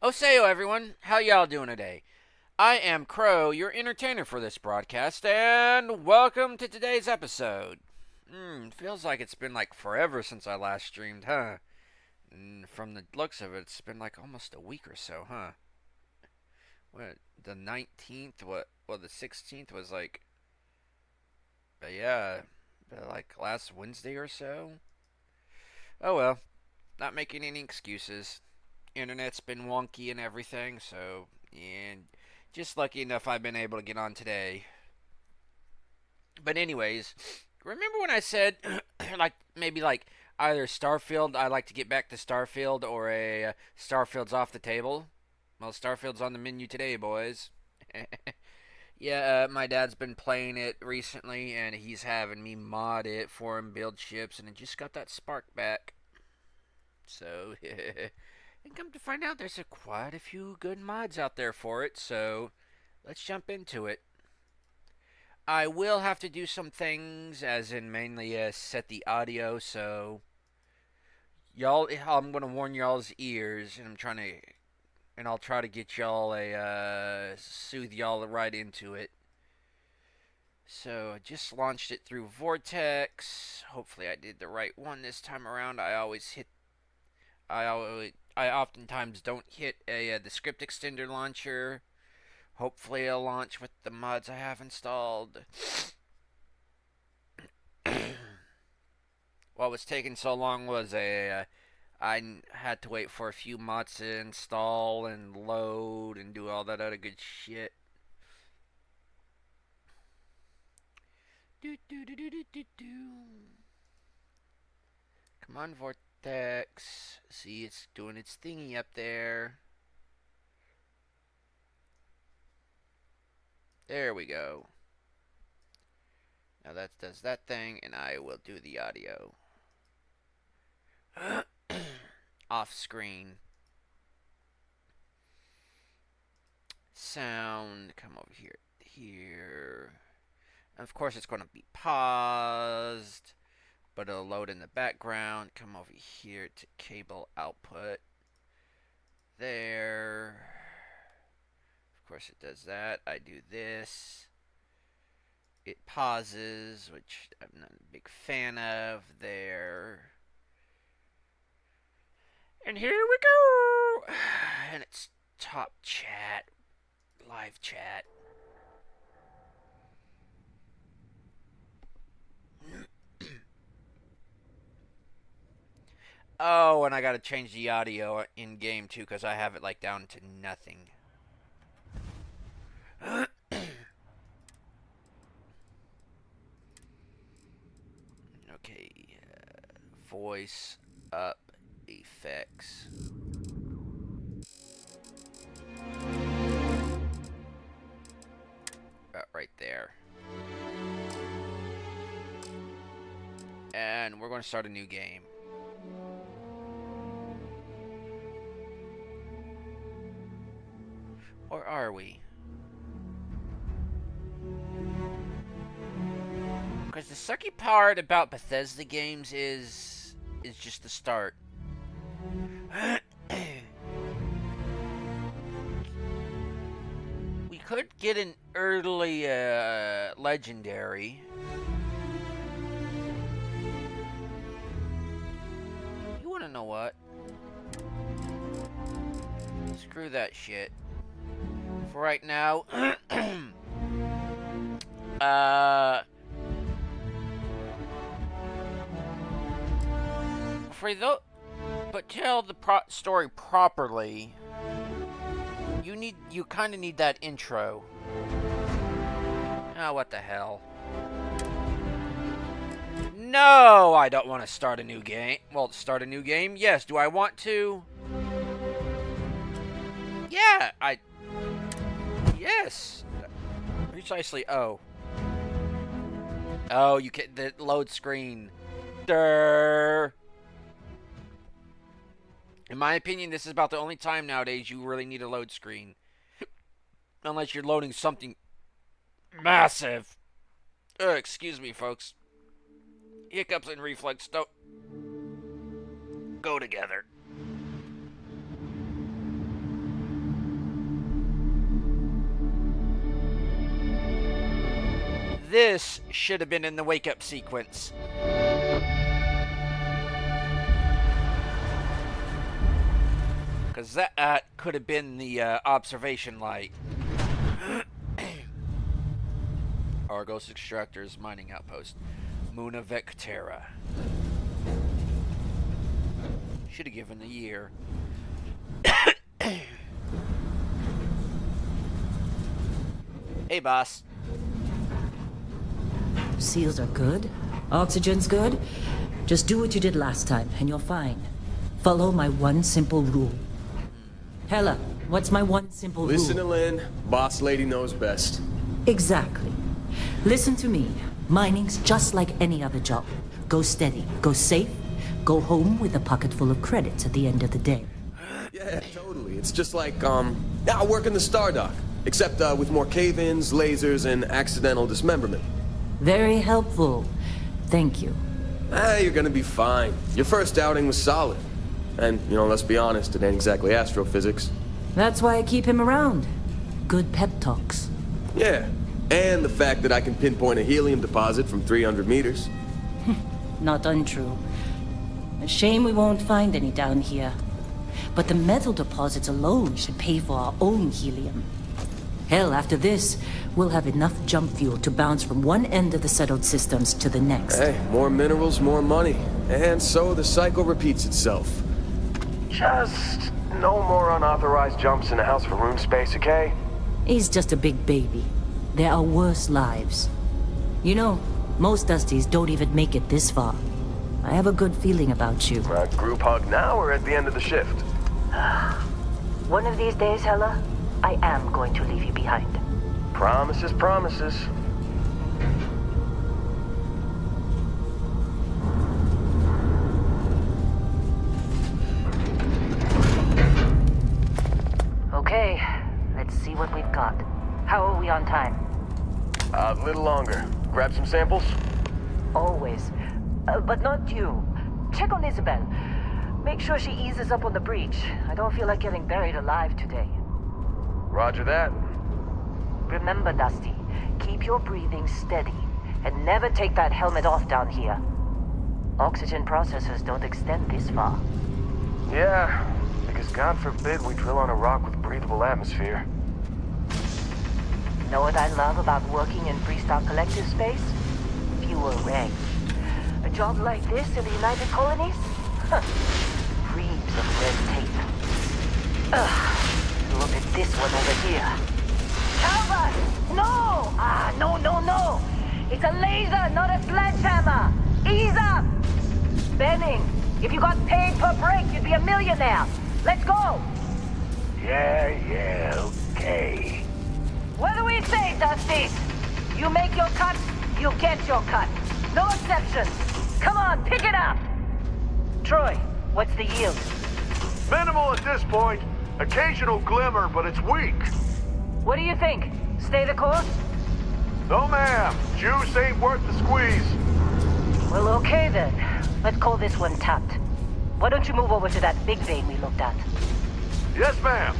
Oseyo, everyone. How y'all doing today? I am Crow, your entertainer for this broadcast, and welcome to today's episode. Feels like it's been like forever since I last streamed, huh? From the looks of it, it's been like almost a week or so, huh? What, the 19th? Well, the 16th was like, yeah, like last Wednesday or so? Oh well, not making any excuses. Internet's been wonky and everything, so, and just lucky enough I've been able to get on today. But anyways, remember when I said like maybe like either Starfield, I like to get back to Starfield, or a Starfield's off the table? Well, Starfield's on the menu today, boys. Yeah, my dad's been playing it recently, and he's having me mod it for him, build ships, and it just got that spark back. So, and come to find out, there's quite a few good mods out there for it, so let's jump into it. I will have to do some things, as in mainly set the audio, so y'all, I'm gonna warn y'all's ears, and I'll try to get y'all soothe y'all right into it. So I just launched it through Vortex. Hopefully I did the right one this time around. I oftentimes don't hit the script extender launcher. Hopefully it'll launch with the mods I have installed. What was taking so long was I had to wait for a few mods to install and load and do all that other good shit. Come on, Vortex. See, it's doing its thingy up there. There we go. Now that does that thing, and I will do the audio. Off screen. Sound, come over here. Here. And of course, it's going to be paused, but it'll load in the background. Come over here to cable output. There. Of course, it does that. I do this. It pauses, which I'm not a big fan of. There. And here we go! And it's top chat, live chat. Oh, and I gotta change the audio in game too, because I have it like down to nothing. Okay, voice up effects. Right there. And we're going to start a new game. Or are we? Because the sucky part about Bethesda games is just the start. We could get an early legendary. You want to know what? Screw that shit. For right now, but tell the story properly. You kind of need that intro. Oh, what the hell? No, I don't want to start a new game. Well, start a new game? Yes. Do I want to? Yeah, Yes. Precisely. Oh. Oh, you can the load screen. Durr. In my opinion, this is about the only time nowadays you really need a load screen. Unless you're loading something massive. Excuse me, folks. Hiccups and reflex don't go together. This should have been in the wake-up sequence. Because that could have been the observation light. Argos Extractors Mining Outpost. Muna Vectera. Should have given a year. Hey, boss. Seals are good. Oxygen's good. Just do what you did last time, and you're fine. Follow my one simple rule. Hella, what's my one simple rule? Listen to Lynn. Boss lady knows best. Exactly. Listen to me. Mining's just like any other job. Go steady, go safe, go home with a pocket full of credits at the end of the day. Yeah, totally. It's just like, now working the Star Dock. Except, with more cave-ins, lasers, and accidental dismemberment. Very helpful. Thank you. You're gonna be fine. Your first outing was solid. And, let's be honest, it ain't exactly astrophysics. That's why I keep him around. Good pep talks. Yeah, and the fact that I can pinpoint a helium deposit from 300 meters. Not untrue. A shame we won't find any down here. But the metal deposits alone should pay for our own helium. Hell, after this, we'll have enough jump fuel to bounce from one end of the settled systems to the next. Hey, more minerals, more money. And so the cycle repeats itself. Just no more unauthorized jumps in the house for room space, okay? He's just a big baby. There are worse lives. You know, most Dusties don't even make it this far. I have a good feeling about you. Group hug now or at the end of the shift? One of these days, Hella, I am going to leave you behind. Promises, promises. Okay, let's see what we've got. How are we on time? A little longer. Grab some samples? Always. But not you. Check on Isabel. Make sure she eases up on the breach. I don't feel like getting buried alive today. Roger that. Remember, Dusty, keep your breathing steady and never take that helmet off down here. Oxygen processors don't extend this far. Yeah, because God forbid we drill on a rock with breathable atmosphere. Know what I love about working in Freestar Collective space? Fewer regs. A job like this in the United Colonies? Huh. Reams of red tape. Ugh. Look at this one over here. Calvert! No! No. It's a laser, not a sledgehammer. Ease up! Benning, if you got paid per break, you'd be a millionaire. Let's go! Yeah, okay. What do we say, Dusty? You make your cut, you get your cut. No exceptions. Come on, pick it up! Troy, what's the yield? Minimal at this point. Occasional glimmer, but it's weak. What do you think? Stay the course? No, ma'am. Juice ain't worth the squeeze. Well, okay then. Let's call this one tapped. Why don't you move over to that big vein we looked at? Yes, ma'am.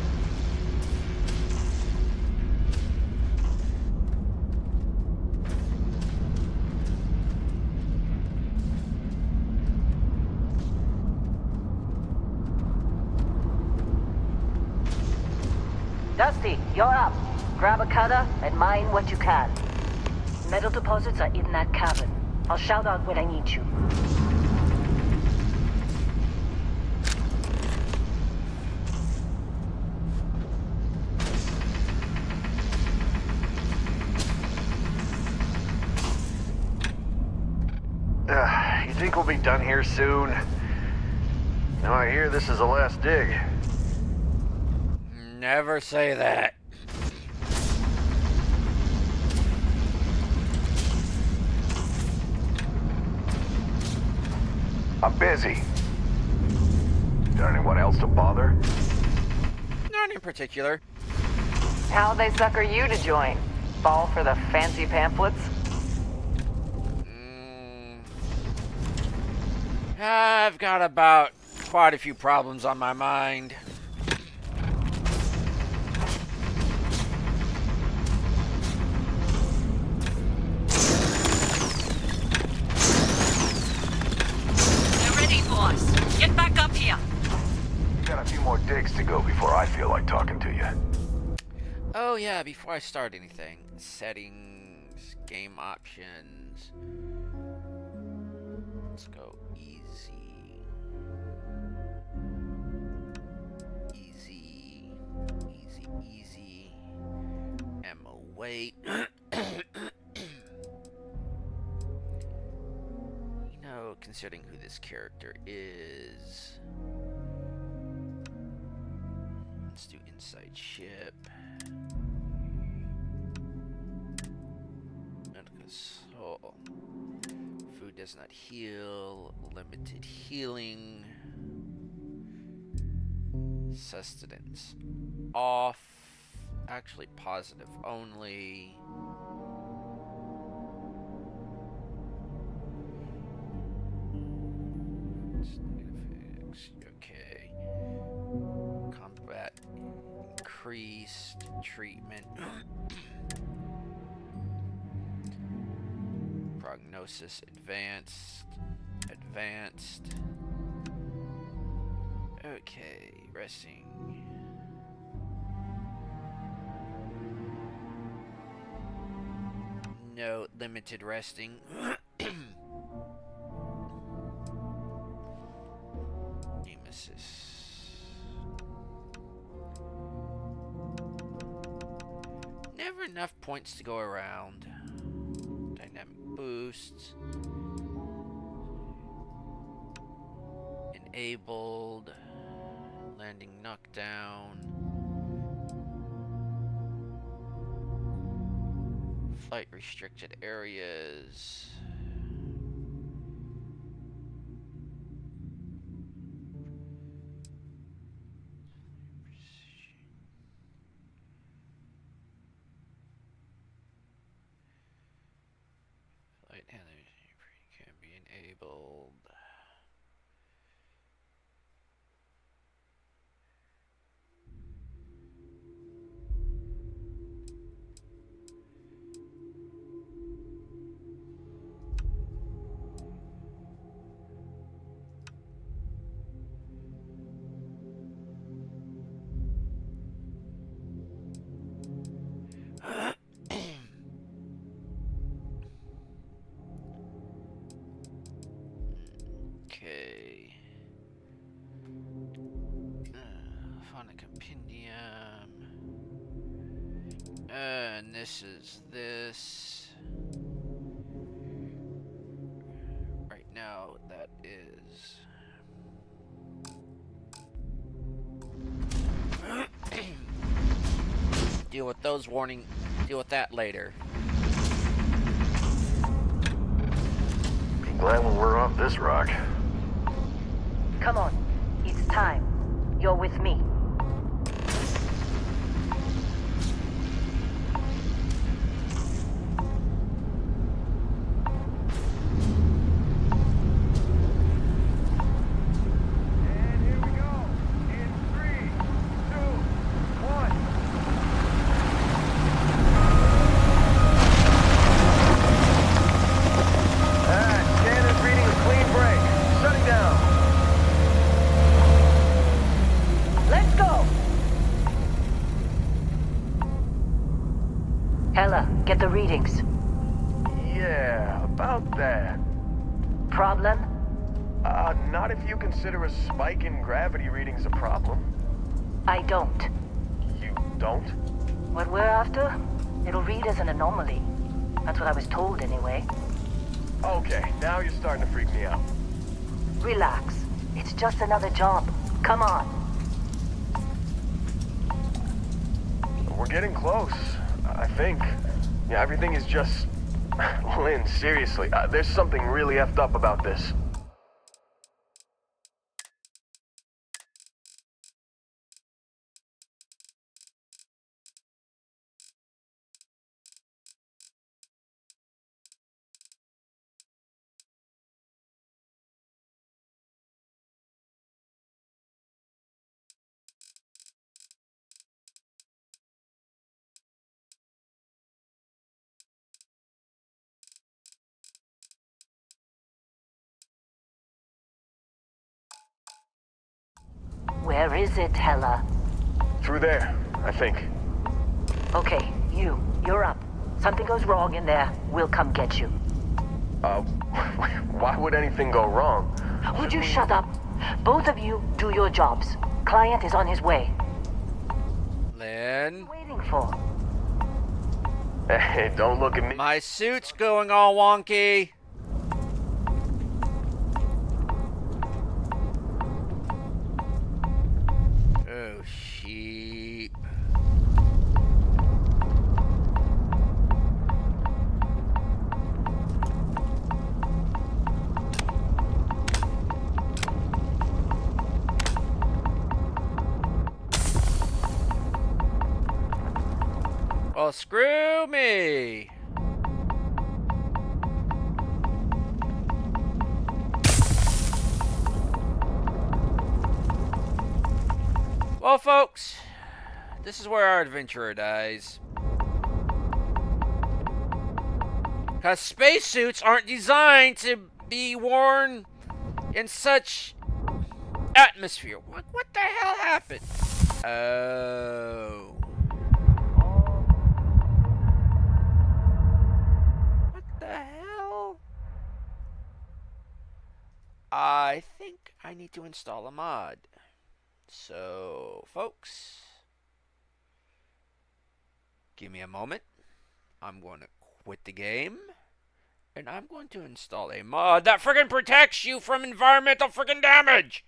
Dusty, you're up. Grab a cutter and mine what you can. Metal deposits are in that cavern. I'll shout out when I need you. You think we'll be done here soon? Now I hear this is the last dig. Never say that. I'm busy. Got anyone else to bother? None in particular. How'd they sucker you to join? Fall for the fancy pamphlets? I've got about quite a few problems on my mind. to go before I feel like talking to you. Oh yeah, before I start anything, settings, game options. Let's go easy. Easy. Easy, easy. Ammo weight. Considering who this character is. Let's do inside ship. Medical soul. Food does not heal. Limited healing. Sustenance off. Actually positive only. Okay. Combat increased. Treatment. Prognosis advanced. Advanced. Okay, resting. No, limited resting. Nemesis. Never enough points to go around. Dynamic boosts. Enabled. Landing knockdown. Flight restricted areas. Flight handling can be enabled. Okay. Fauna compendium. And this is this. Right now, that is. Deal with those warning. Deal with that later. Be glad when we're off this rock. Come on. It's time. You're with me. And here we go. In 3, 2, 1. Scanners reading a clean break. Shutting down. Let's go! Ella, get the readings. Yeah, about that. Problem? Not if you consider a spike in gravity readings a problem. I don't. You don't? What we're after? It'll read as an anomaly. That's what I was told anyway. Okay, now you're starting to freak me out. Relax. It's just another job. Come on. We're getting close, I think. Yeah, everything is just... Lynn, seriously, there's something really effed up about this. Where is it, Hella? Through there, I think. Okay, you're up. Something goes wrong in there, we'll come get you. Why would anything go wrong? Would you shut up? Both of you do your jobs. Client is on his way. Lynn? What are you waiting for? Hey, don't look at me. My suit's going all wonky. Oh, sheep. Well, screw me. Well, folks, this is where our adventurer dies. Because spacesuits aren't designed to be worn in such atmosphere. What the hell happened? Oh. What the hell? I think I need to install a mod. So, folks, give me a moment. I'm going to quit the game, and I'm going to install a mod that friggin' protects you from environmental friggin' damage.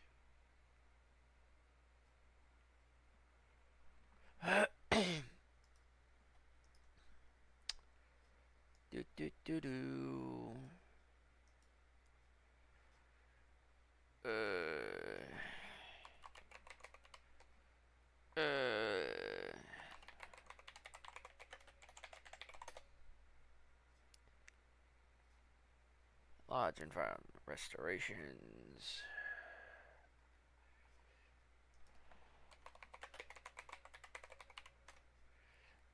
do do do do. Uh. Large environment restorations.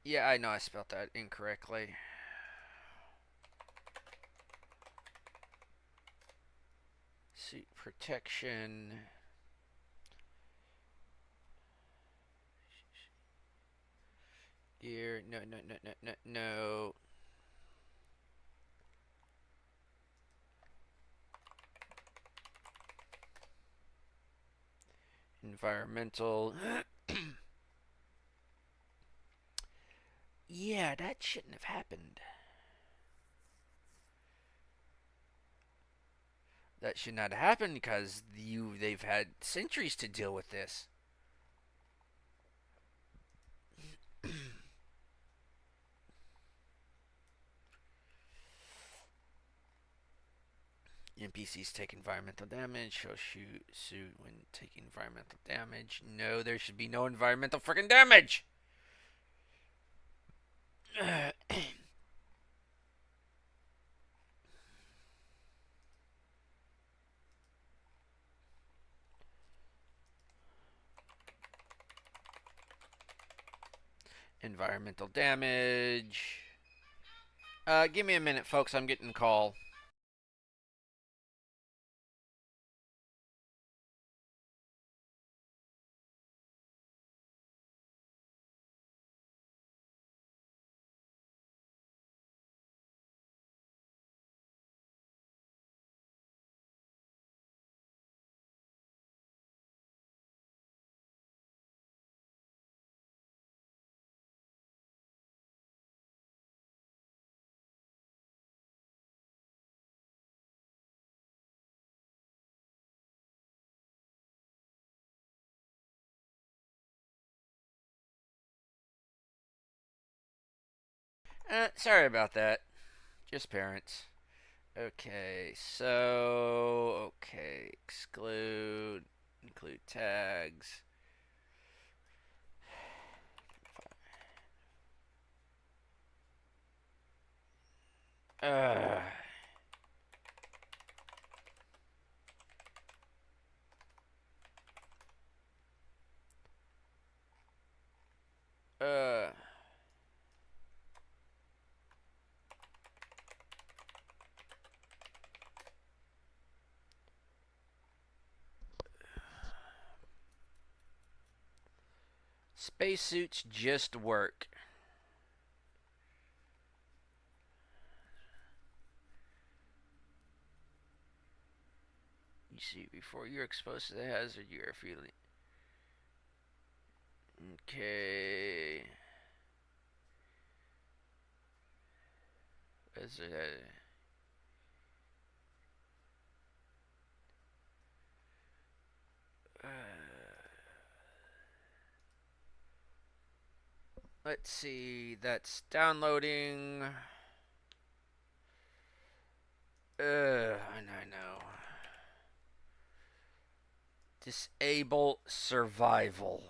Yeah, I know I spelled that incorrectly. Suit protection. Gear. No, no, no, no, no, no. Environmental. Yeah, that shouldn't have happened. That should not happen because they've had centuries to deal with this. NPCs take environmental damage. Show suit when taking environmental damage. No, there should be no environmental freaking damage. Environmental damage. Give me a minute, folks. I'm getting a call. Sorry about that. Just parents. Okay, so exclude, include tags. Uh. Uh. Spacesuits just work. You see, before you're exposed to the hazard, you are feeling. Okay. Is it let's see, that's downloading. I know. Disable survival.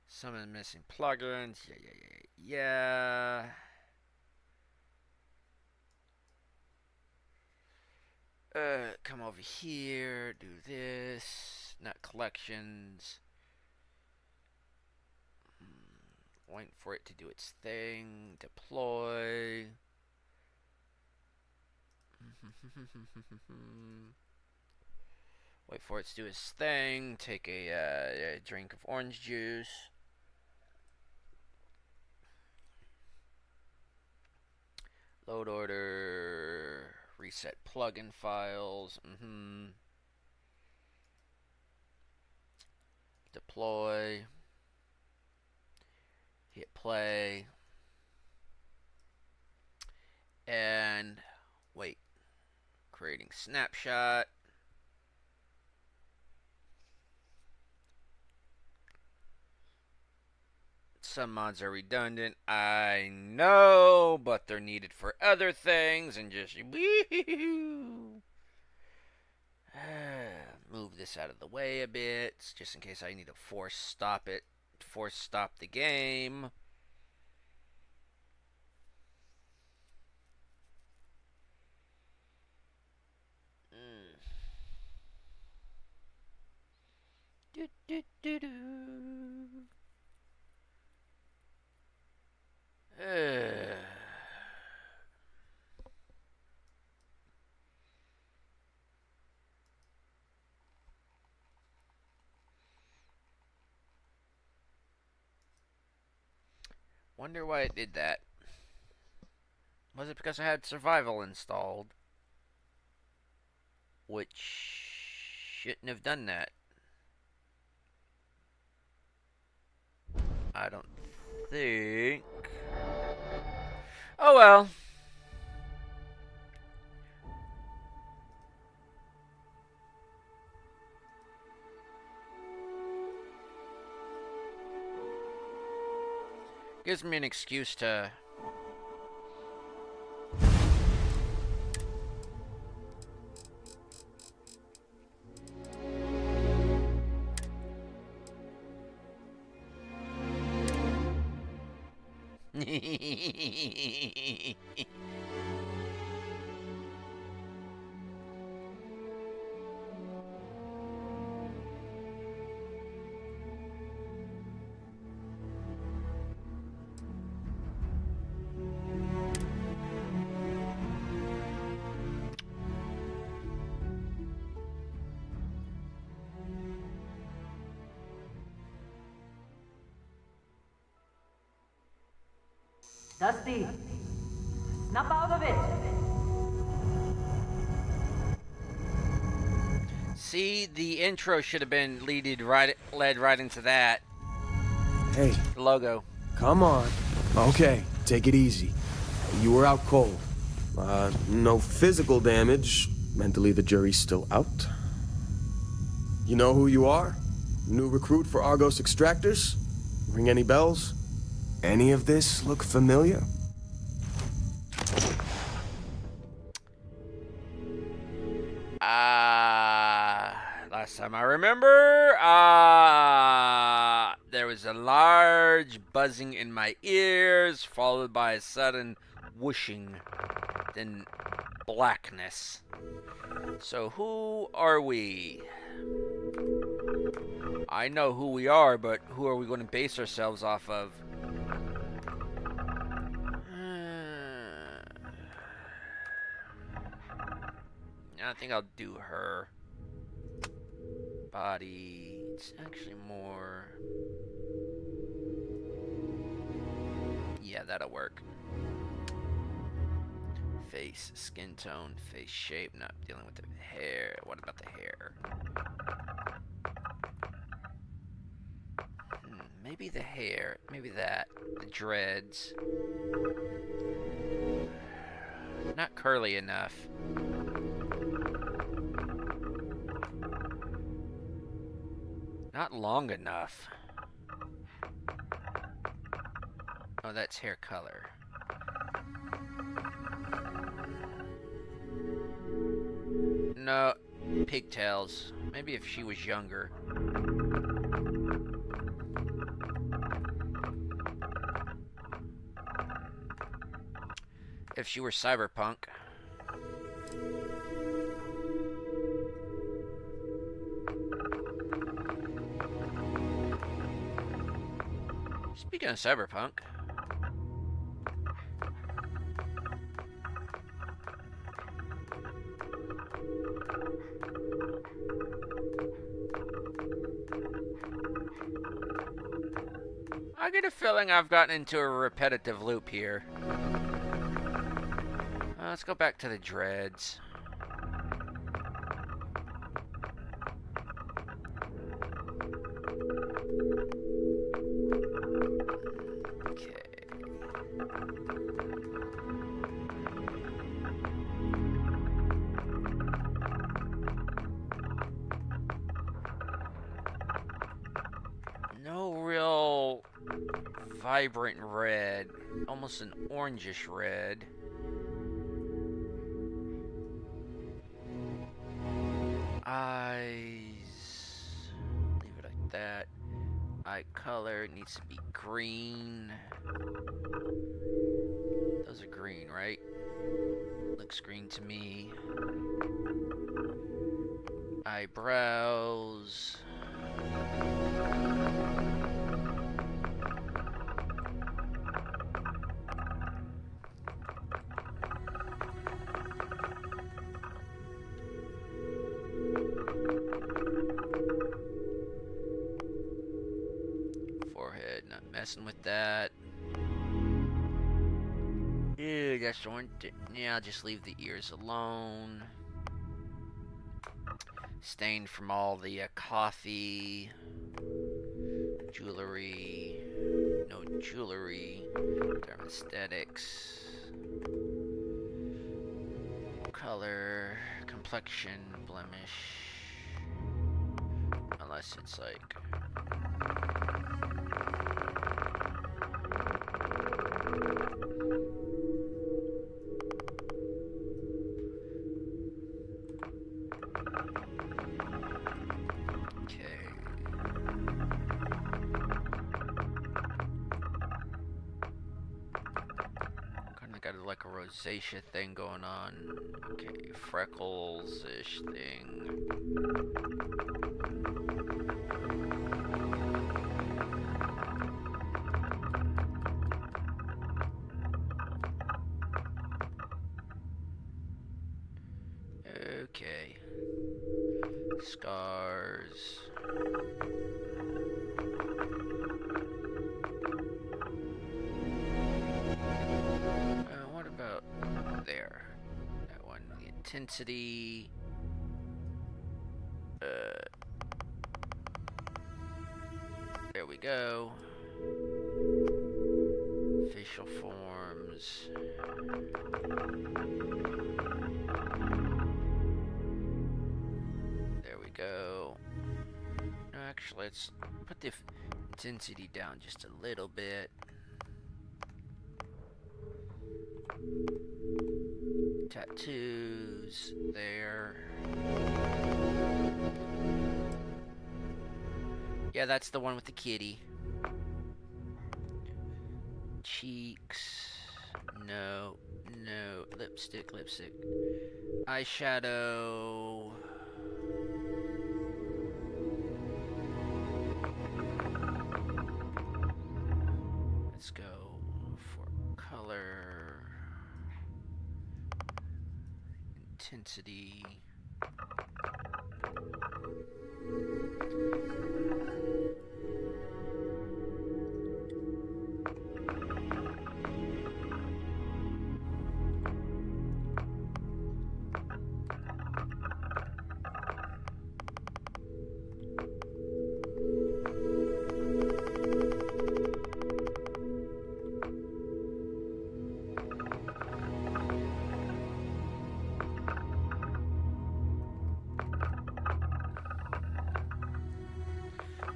Some of the missing plugins. Yeah. Come over here. Do this. Not collections. Waiting for it to do its thing. Deploy. Wait for it to do its thing. Take a drink of orange juice. Load order. Reset plugin files. Deploy. Hit play. And wait. Creating snapshot. Some mods are redundant, I know, but they're needed for other things, and just move this out of the way a bit, just in case I need to force stop the game. Do, do, do, do. Wonder why it did that. Was it because I had survival installed? Which shouldn't have done that. I don't think. Oh well. Gives me an excuse to Dusty, snap out of it. see, the intro should have been led right into that. Hey, Logo. come on. Okay, take it easy. You were out cold. No physical damage. Mentally, the jury's still out. You know who you are? New recruit for Argos Extractors? Ring any bells? Any of this look familiar? Last time I remember, there was a large buzzing in my ears, followed by a sudden whooshing, then blackness. So who are we? I know who we are, but who are we going to base ourselves off of? I think I'll do her. Body. It's actually more. Yeah, that'll work. Face, skin tone, face shape. Not dealing with the hair. What about the hair? Maybe the hair. Maybe that. The dreads. Not curly enough. Not long enough. Oh, that's hair color. No, pigtails. Maybe if she was younger. If she were cyberpunk. Speaking of cyberpunk. I get a feeling I've gotten into a repetitive loop here. Let's go back to the dreads. Okay. No real vibrant red, almost an orangish red. Eyes, leave it like that. Eye color needs to be green. Those are green, right? Looks green to me. Eyebrows. Forehead, not messing with that. Ew, that's orange. Yeah, I'll just leave the ears alone. Stained from all the coffee. Jewelry. No jewelry. Thermosthetics. Color. Complexion. Blemish. Unless it's like... like a rosacea thing going on. Okay, freckles-ish thing. Okay. Scars. What about there? That one. The intensity. There we go. Facial forms. There we go. No, actually, let's put the intensity down just a little bit. Tattoos there. Yeah, that's the one with the kitty. Cheeks. No. No. Lipstick. Eyeshadow. Let's go for color. Intensity.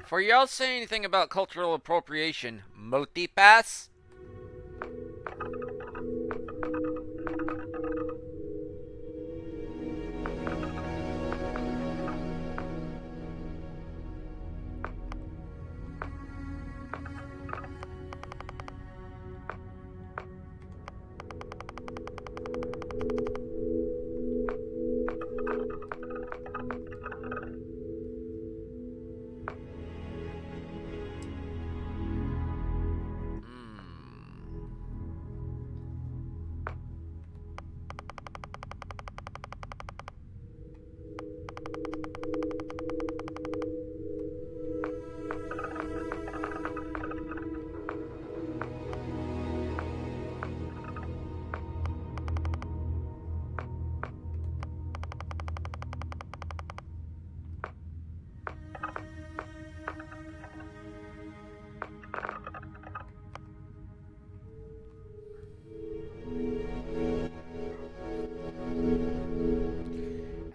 For y'all say anything about cultural appropriation, Moti Pass?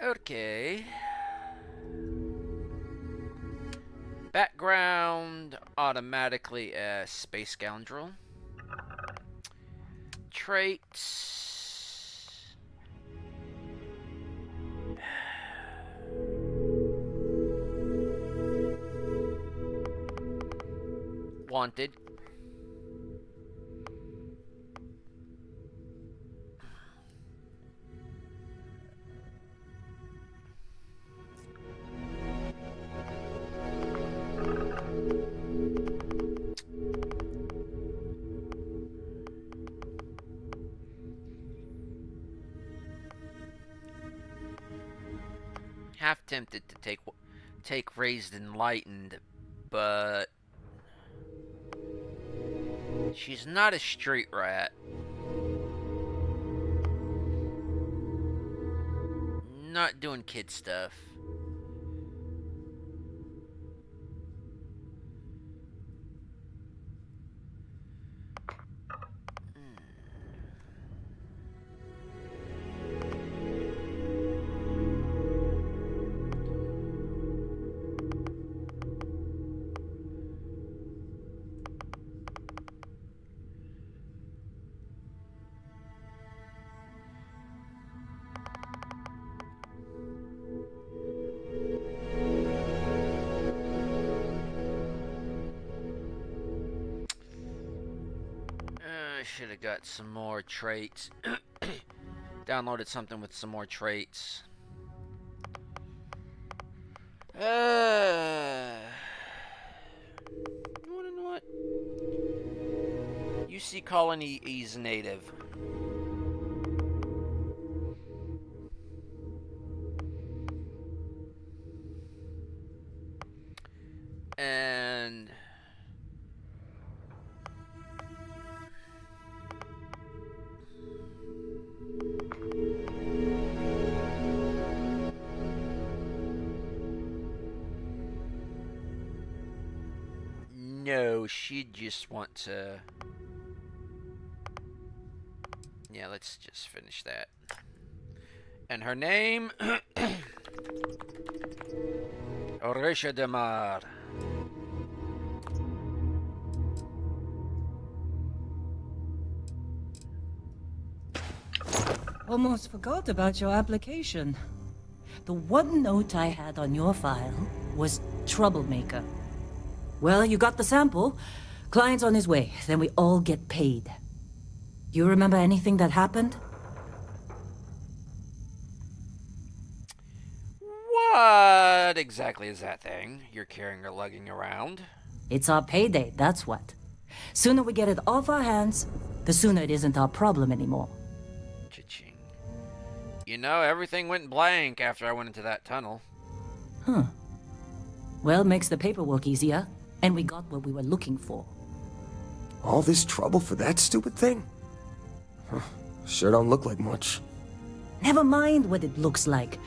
Okay. Background automatically as Space Scoundrel. Traits. Wanted. Half tempted to take Raised Enlightened, but she's not a street rat. Not doing kid stuff. I should have got some more traits. Downloaded something with some more traits. You wanna know what? UC Colony is native. And no, she'd just want to. Yeah, let's just finish that. And her name? Orisha Demar. Almost forgot about your application. The one note I had on your file was troublemaker. Well, you got the sample. Client's on his way, then we all get paid. You remember anything that happened? What exactly is that thing you're carrying or lugging around? It's our payday, that's what. Sooner we get it off our hands, the sooner it isn't our problem anymore. Cha-ching. You know, everything went blank after I went into that tunnel. Huh. Well, makes the paperwork easier, and we got what we were looking for. All this trouble for that stupid thing? Huh. Sure don't look like much. Never mind what it looks like.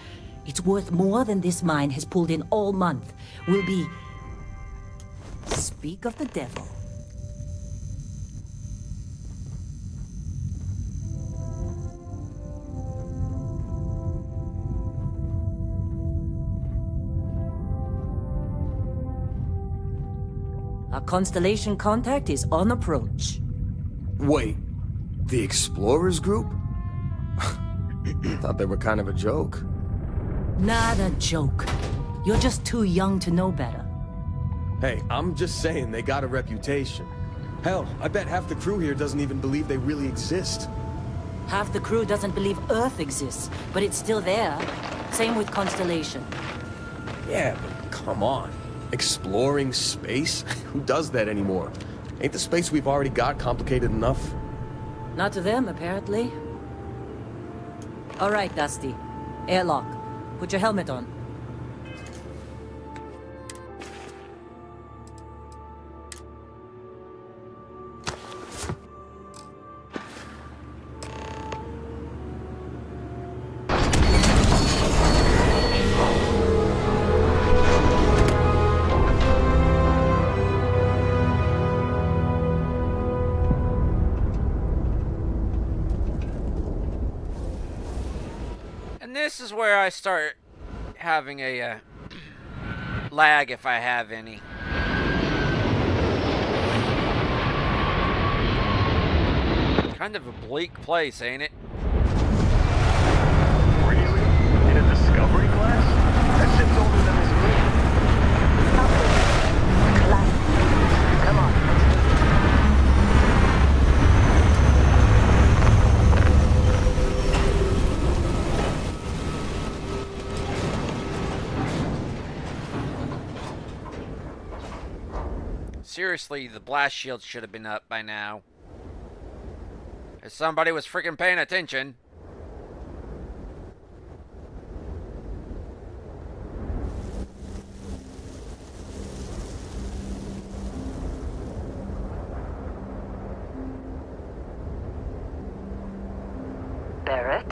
It's worth more than this mine has pulled in all month. We'll be... Speak of the devil. Our Constellation contact is on approach. Wait, the Explorers group? Thought they were kind of a joke. Not a joke. You're just too young to know better. Hey, I'm just saying they got a reputation. Hell, I bet half the crew here doesn't even believe they really exist. Half the crew doesn't believe Earth exists, but it's still there. Same with Constellation. Yeah, but come on. Exploring space? Who does that anymore? Ain't the space we've already got complicated enough? Not to them, apparently. All right, Dusty. Airlock. Put your helmet on. This is where I start having a lag, if I have any. Kind of a bleak place, ain't it? Really? In a Discovery class? That shit's older than this movie. Come on. Seriously, the blast shield should have been up by now. If somebody was freaking paying attention. Barrett?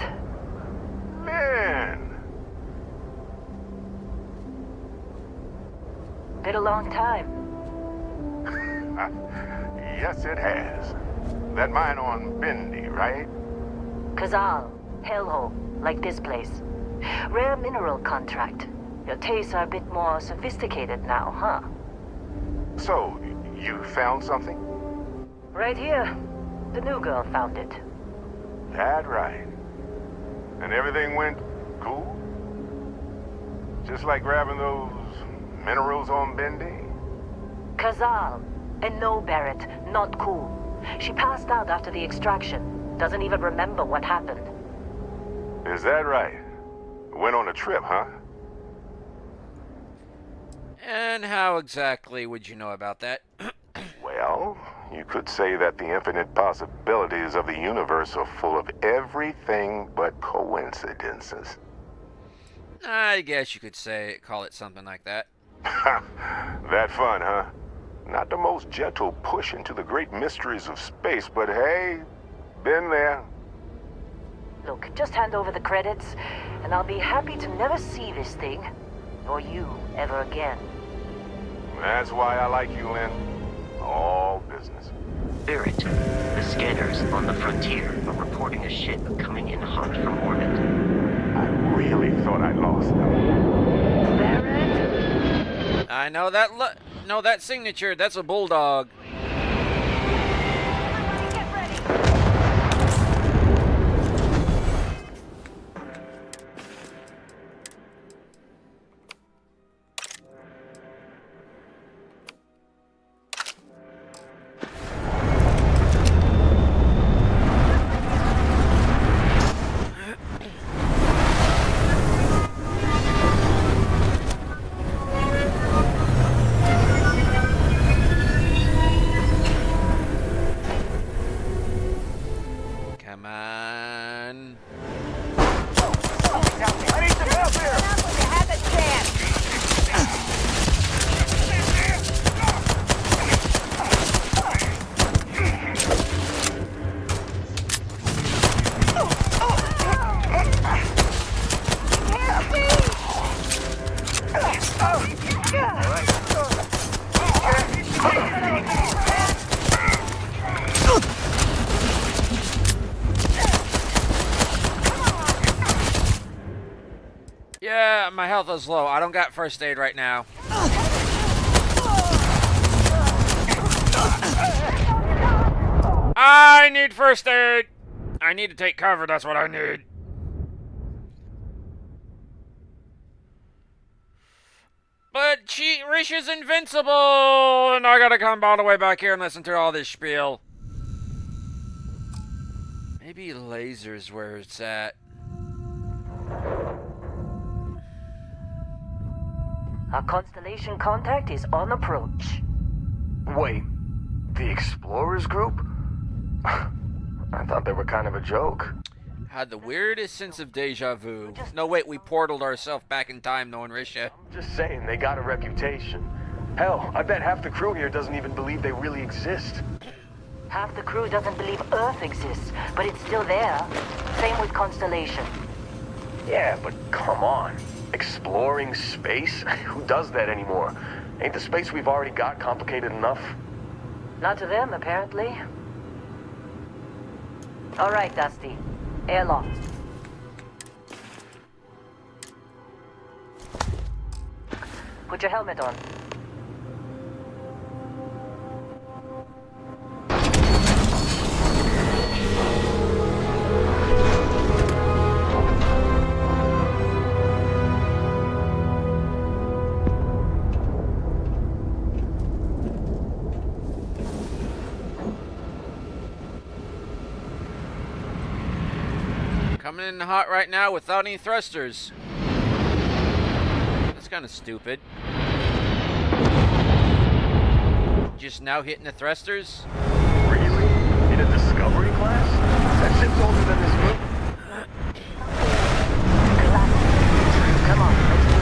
Man! Been a long time. Yes, it has. That mine on Bendy, right? Kazal, hellhole, like this place. Rare mineral contract. Your tastes are a bit more sophisticated now, huh? So, you found something? Right here. The new girl found it. That right. And everything went cool? Just like grabbing those minerals on Bendy? Kazal. And no, Barrett, not cool. She passed out after the extraction. Doesn't even remember what happened. Is that right? Went on a trip, huh? And how exactly would you know about that? Well, you could say that the infinite possibilities of the universe are full of everything but coincidences. I guess you could call it something like that. That fun, huh? Not the most gentle push into the great mysteries of space, but hey, been there. Look, just hand over the credits, and I'll be happy to never see this thing, or you, ever again. That's why I like you, Lynn. All business. Barrett, the scanners on the frontier are reporting a ship coming in hot from orbit. I really thought I lost them. Barrett? I know that that signature. That's a bulldog. Get ready! Come on. I need some help here! You had the chance. Yeah, my health is low. I don't got first aid right now. I need first aid. I need to take cover, that's what I need. But Risha's invincible, and I gotta come all the way back here and listen to all this spiel. Maybe lasers where it's at. Our constellation contact is on approach. Wait, the Explorers group? I thought they were kind of a joke. Had the weirdest sense of deja vu. No, wait, we portaled ourselves back in time knowing Risha. Just saying, they got a reputation. Hell, I bet half the crew here doesn't even believe they really exist. Half the crew doesn't believe Earth exists, but it's still there. Same with Constellation. Yeah, but come on. Exploring space? Who does that anymore? Ain't the space we've already got complicated enough? Not to them, apparently. All right, Dusty. Airlock. Put your helmet on. Coming in hot right now without any thrusters. That's kind of stupid. Just now hitting the thrusters? Really? In a Discovery class? That ship's older than this movie. Come on, let's do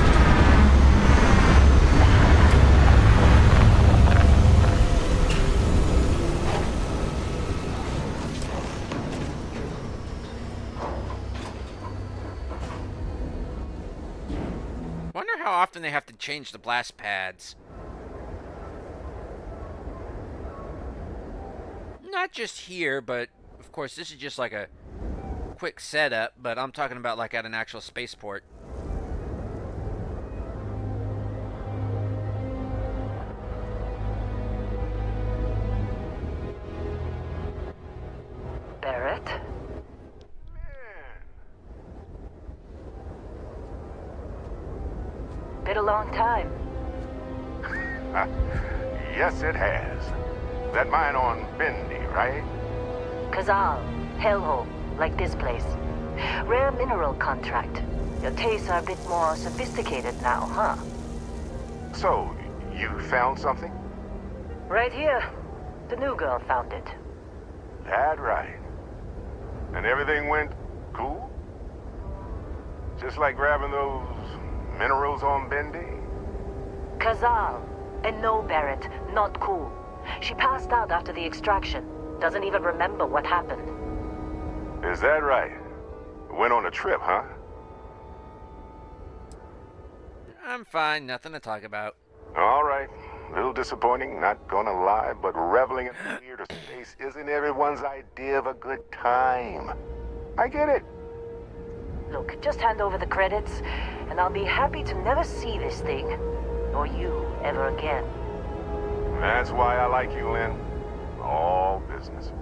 Wonder how often they have to change the blast pads. Not just here, but of course this is just like a quick setup, but I'm talking about like at an actual spaceport. Barrett. Been a long time. Yes, it has. That mine on Bendy, right? Kazal, hellhole, like this place. Rare mineral contract. Your tastes are a bit more sophisticated now, huh? So, you found something? Right here. The new girl found it. That right. And everything went cool? Just like grabbing those minerals on Bendy? Kazal. And no, Barrett, not cool. She passed out after the extraction. Doesn't even remember what happened. Is that right? Went on a trip, huh? I'm fine, nothing to talk about. All right. A little disappointing, not gonna lie, but reveling in the weird space isn't everyone's idea of a good time. I get it. Look, just hand over the credits, and I'll be happy to never see this thing, or you, ever again. That's why I like you, Lynn. All business.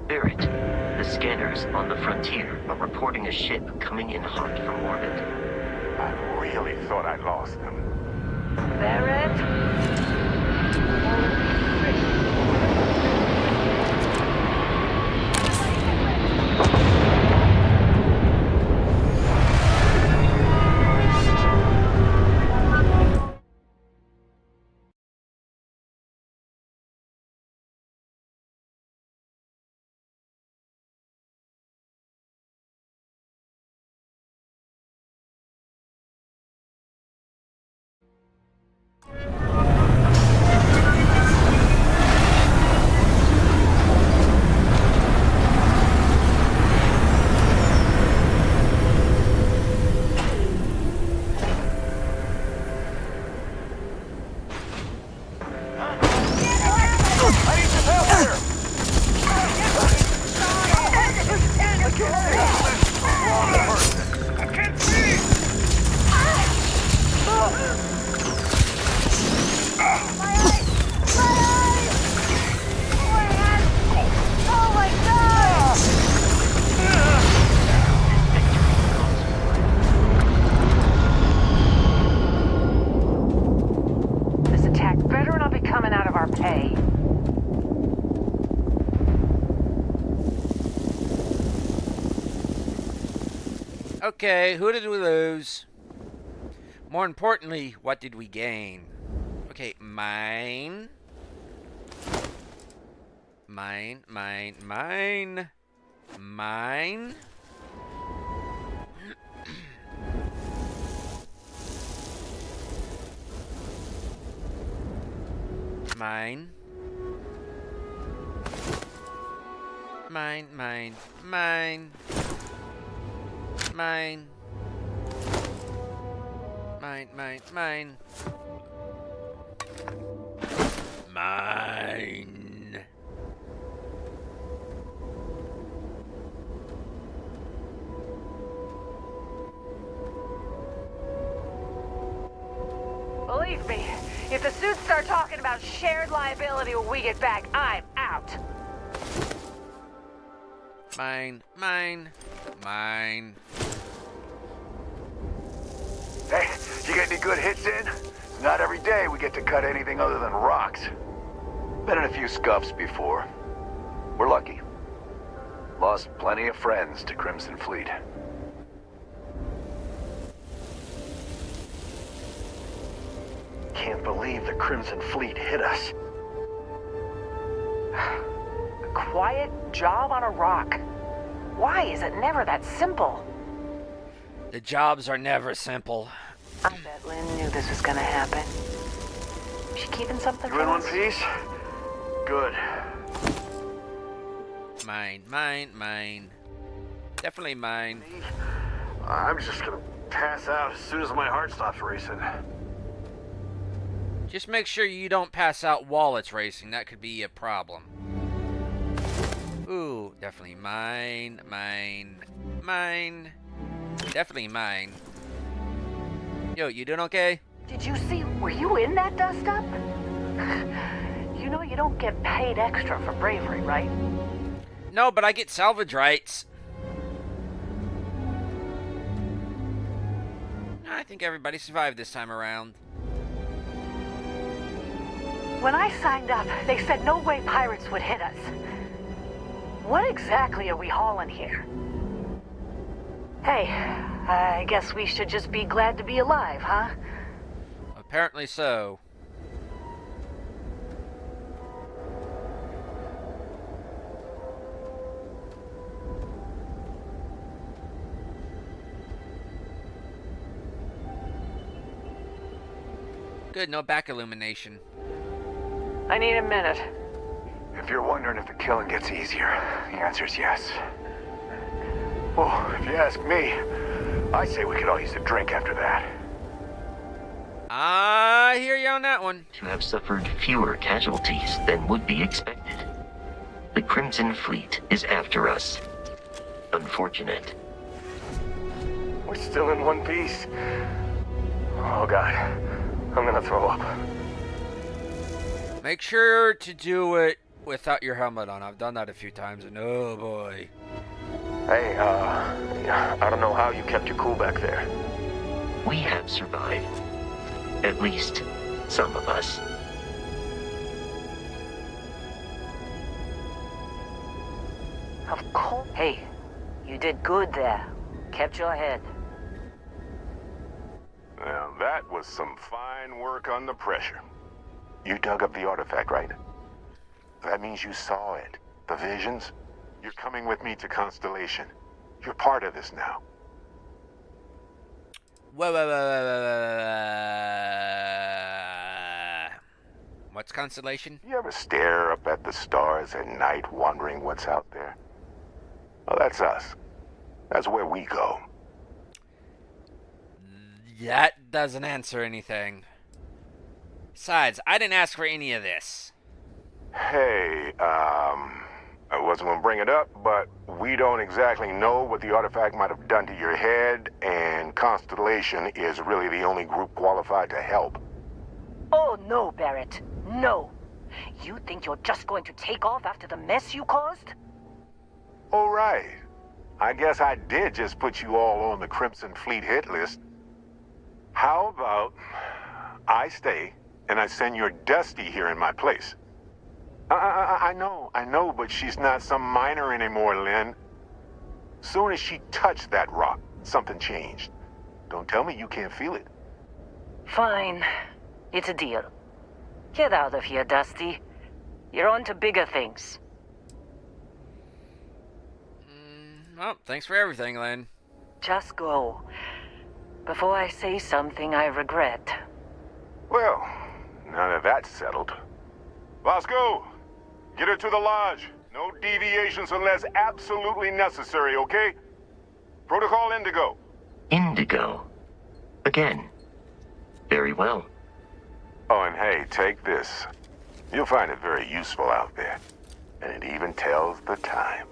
Barrett, the scanners on the frontier are reporting a ship coming in hot from orbit. I really thought I'd lost them. Barrett? Okay, who did we lose? More importantly, what did we gain? Okay, mine. Mine. Mine. Mine. Mine. Mine. Believe me, if the suits start talking about shared liability when we get back, I'm out. Mine. Hey, you get any good hits in? Not every day we get to cut anything other than rocks. Been in a few scuffs before. We're lucky. Lost plenty of friends to Crimson Fleet. Can't believe the Crimson Fleet hit us. A quiet job on a rock. Why is it never that simple? The jobs are never simple. I bet Lynn knew this was gonna happen. Is she keeping something You in from one us? piece? Good. Mine. Definitely mine. I'm just gonna pass out as soon as my heart stops racing. Just make sure you don't pass out while it's racing. That could be a problem. Ooh, definitely mine. Definitely mine. Yo, you doing okay? Did you see? Were you in that dust-up? You know you don't get paid extra for bravery, right? No, but I get salvage rights. I think everybody survived this time around. When I signed up, they said no way pirates would hit us. What exactly are we hauling here? Hey, I guess we should just be glad to be alive, huh? Apparently so. Good, no back illumination. I need a minute. If you're wondering if the killing gets easier, the answer is yes. Well, if you ask me, I say we could all use a drink after that. I hear you on that one. To have suffered fewer casualties than would be expected. The Crimson Fleet is after us. Unfortunate. We're still in one piece. Oh god, I'm gonna throw up. Make sure to do it without your helmet on. I've done that a few times and oh boy. Hey, I don't know how you kept your cool back there. We have survived. At least, some of us. Of course. Hey, you did good there. Kept your head. Now, that was some fine work under pressure. You dug up the artifact, right? That means you saw it. The visions? You're coming with me to Constellation. You're part of this now. Whoa. What's Constellation? You ever stare up at the stars at night wondering what's out there? Well, that's us. That's where we go. That doesn't answer anything. Besides, I didn't ask for any of this. Hey, I wasn't gonna bring it up, but we don't exactly know what the artifact might have done to your head, and Constellation is really the only group qualified to help. Oh, no, Barrett. No. You think you're just going to take off after the mess you caused? All right. I guess I did just put you all on the Crimson Fleet hit list. How about I stay and I send your Dusty here in my place? I know, but she's not some minor anymore, Lynn. Soon as she touched that rock, something changed. Don't tell me you can't feel it. Fine. It's a deal. Get out of here, Dusty. You're on to bigger things. Well, thanks for everything, Lynn. Just go. Before I say something I regret. Well, now that that's settled. Vasco, get her to the lodge. No deviations unless absolutely necessary, okay? Protocol Indigo. Indigo. Again. Very well. Oh, and hey, take this. You'll find it very useful out there. And it even tells the time.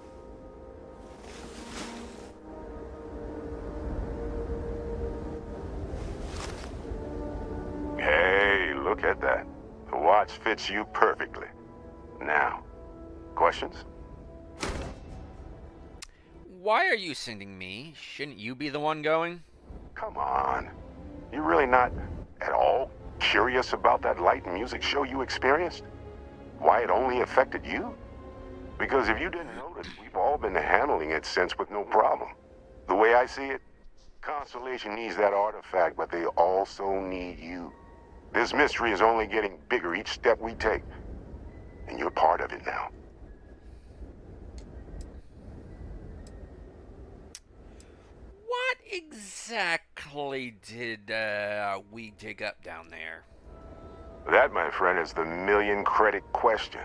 Hey, look at that. The watch fits you perfectly. Now, questions? Why are you sending me? Shouldn't you be the one going? Come on. You're really not at all curious about that light and music show you experienced? Why it only affected you? Because if you didn't notice, we've all been handling it since with no problem. The way I see it, Constellation needs that artifact, but they also need you. This mystery is only getting bigger each step we take. And you're part of it now. What exactly did we dig up down there? That, my friend, is the million-credit question.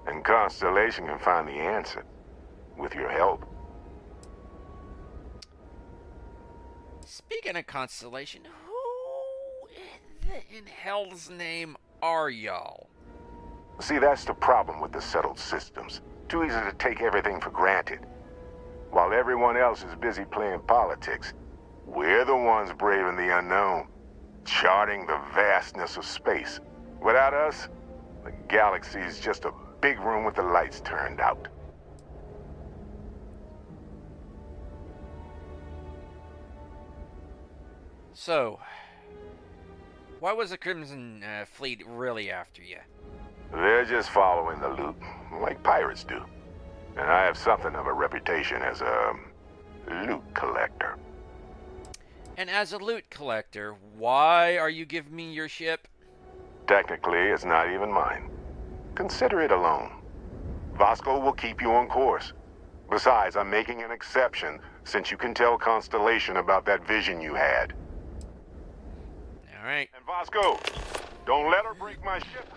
And Constellation can find the answer. With your help. Speaking of Constellation, who in hell's name are y'all? See, that's the problem with the settled systems. Too easy to take everything for granted. While everyone else is busy playing politics, we're the ones braving the unknown, charting the vastness of space. Without us, the galaxy is just a big room with the lights turned out. So, why was the Crimson Fleet really after you? They're just following the loot, like pirates do. And I have something of a reputation as a loot collector. And as a loot collector, why are you giving me your ship? Technically, it's not even mine. Consider it a loan. Vasco will keep you on course. Besides, I'm making an exception since you can tell Constellation about that vision you had. All right. And Vasco, don't let her break my ship.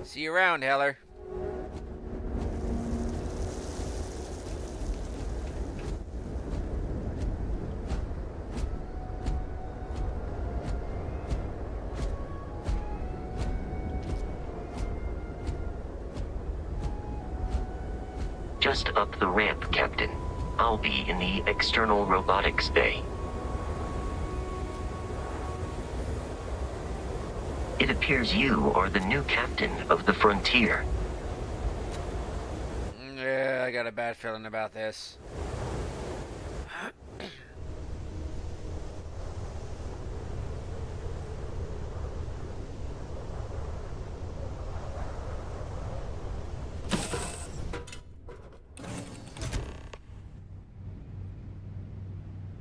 See you around, Heller. Just up the ramp, Captain. I'll be in the external robotics bay. It appears you are the new captain of the Frontier. Yeah, I got a bad feeling about this.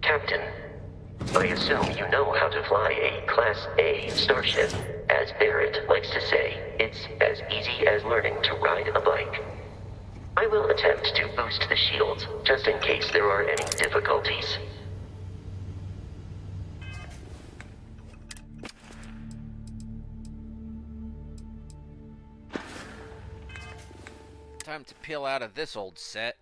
Captain, I assume you know how to fly a Class A starship. As Barrett likes to say, it's as easy as learning to ride a bike. I will attempt to boost the shields, just in case there are any difficulties. Time to peel out of this old set.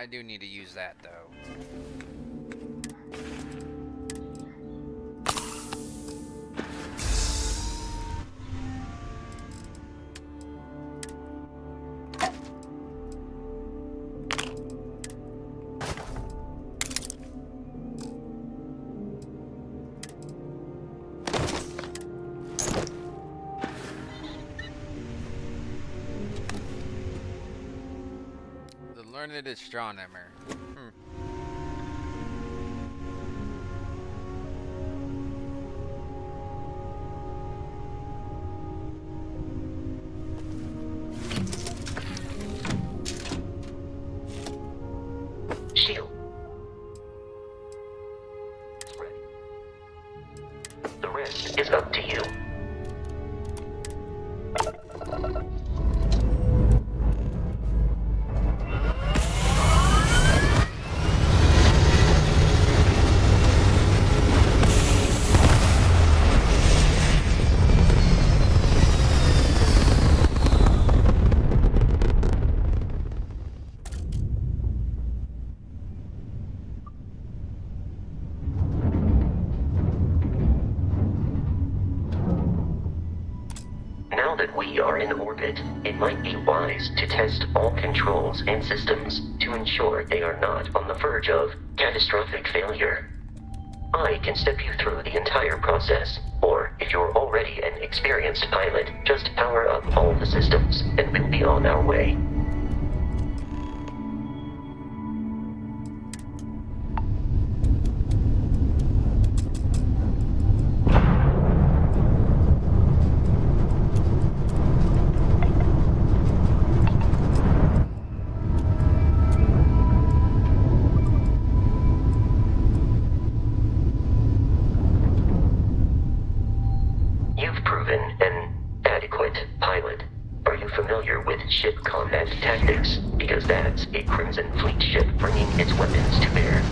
I do need to use that, though. The learned astronomer. Shield. Ready. The rest is up to you. Now that we are in orbit, it might be wise to test all controls and systems to ensure they are not on the verge of catastrophic failure. I can step you through the entire process, or if you're already an experienced pilot, just power up all the systems and we'll be on our way. You've proven an adequate pilot. Are you familiar with ship combat tactics? Because that's a Crimson Fleet ship bringing its weapons to bear.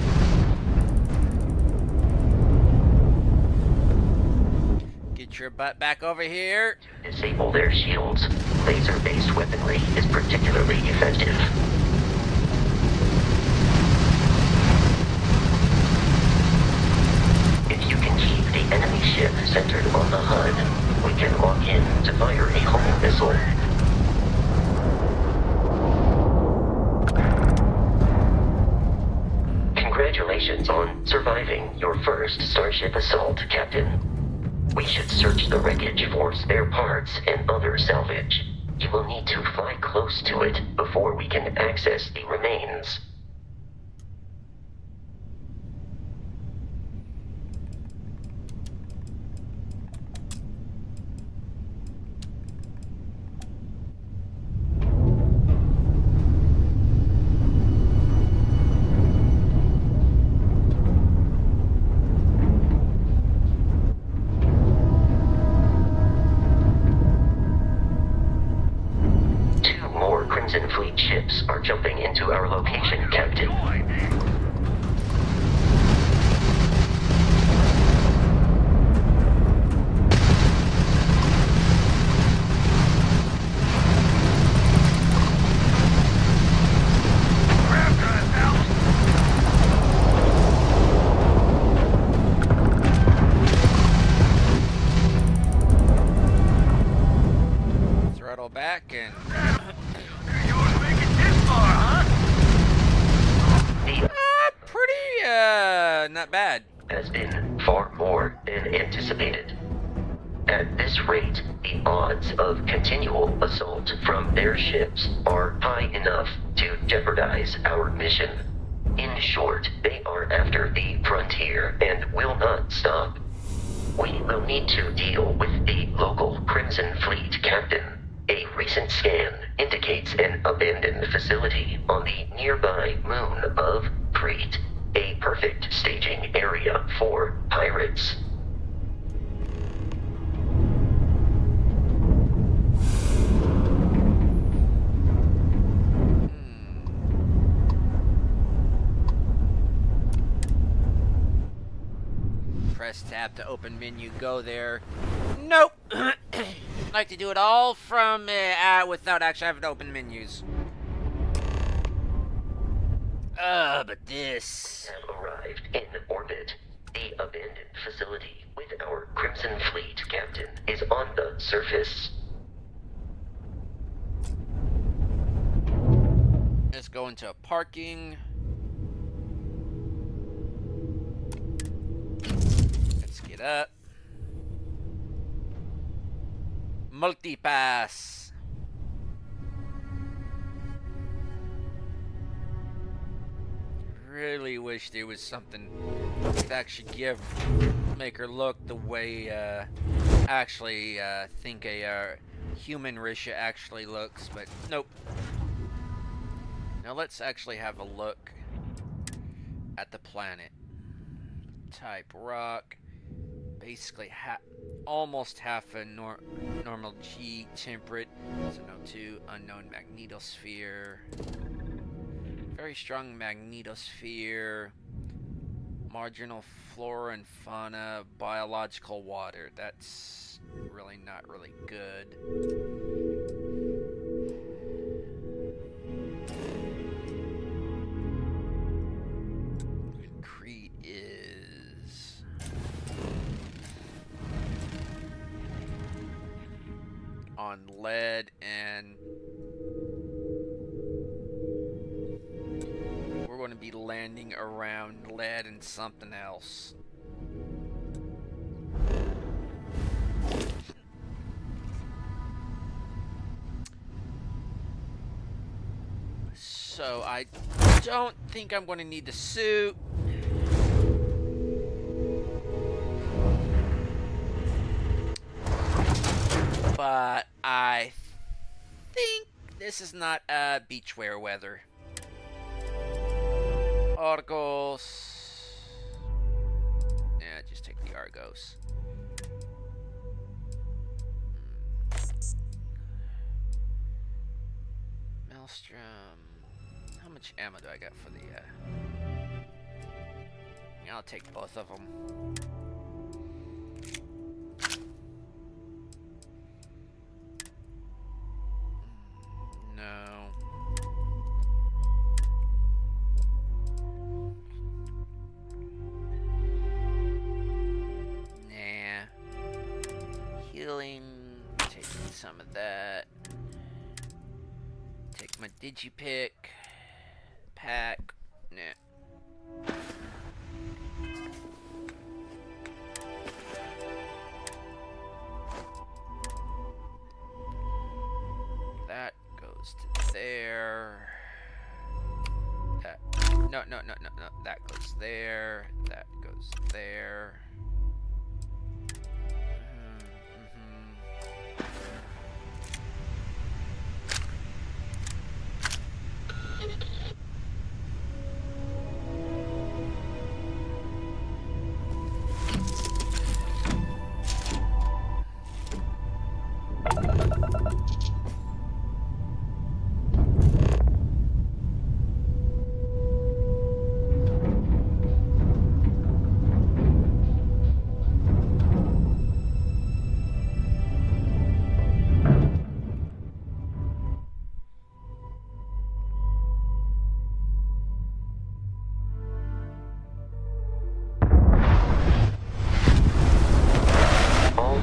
Get your butt back over here. Disable their shields. Laser-based weaponry is particularly effective. If you can keep the enemy ship centered on the HUD, we can lock in to fire a homing missile. Congratulations on surviving your first Starship assault, Captain. We should search the wreckage for spare parts and other salvage. You will need to fly close to it before we can access the remains. Two more Crimson Fleet ships are jumping into our location, Captain. Throttle back and... not bad. Has been far more than anticipated. At this rate, the odds of continual assault from their ships are high enough to jeopardize our mission. In short, they are after the frontier and will not stop. We will need to deal with the local Crimson Fleet captain. A recent scan indicates an abandoned facility on the nearby moon of Crete. A perfect staging area for pirates. Press tab to open menu, go there. Nope! Like to do it all from without actually having to open menus. But this... Have arrived in orbit. The abandoned facility with our Crimson Fleet captain is on the surface. Let's go into parking. Let's get up. Multipass. Really wish there was something that actually make her look the way actually think a human Risha actually looks, but nope. Now let's actually have a look at the planet. Type rock, basically almost half a normal G, temperate, so no 2, unknown magnetosphere, very strong magnetosphere, marginal flora and fauna, biological water. That's really not really good. Concrete is on lead, and we're going to be landing around lead and something else. So I don't think I'm going to need the suit. But I think this is not beachwear weather. Argos. Yeah, just take the Argos. Maelstrom. How much ammo do I got for the yeah, I'll take both of them. No. Nah. Healing. Taking some of that. Take my digipick. Pack. Nah. That goes to there. That. No. That goes there. That goes there.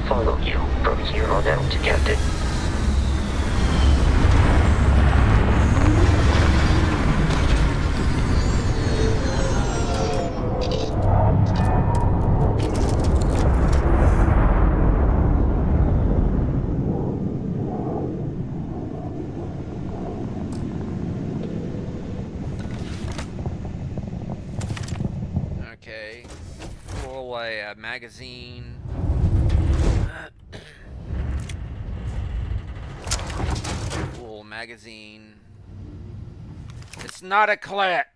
Follow you from here on out, Captain. Okay. Full magazine. Full magazine. It's not a clip.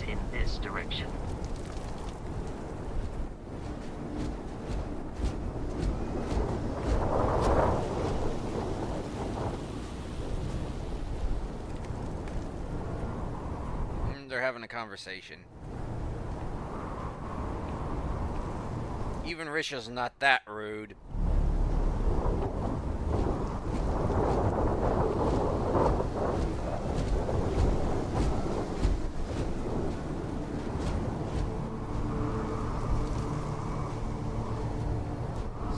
is in this direction. They're having a conversation. Even Risha's not that rude.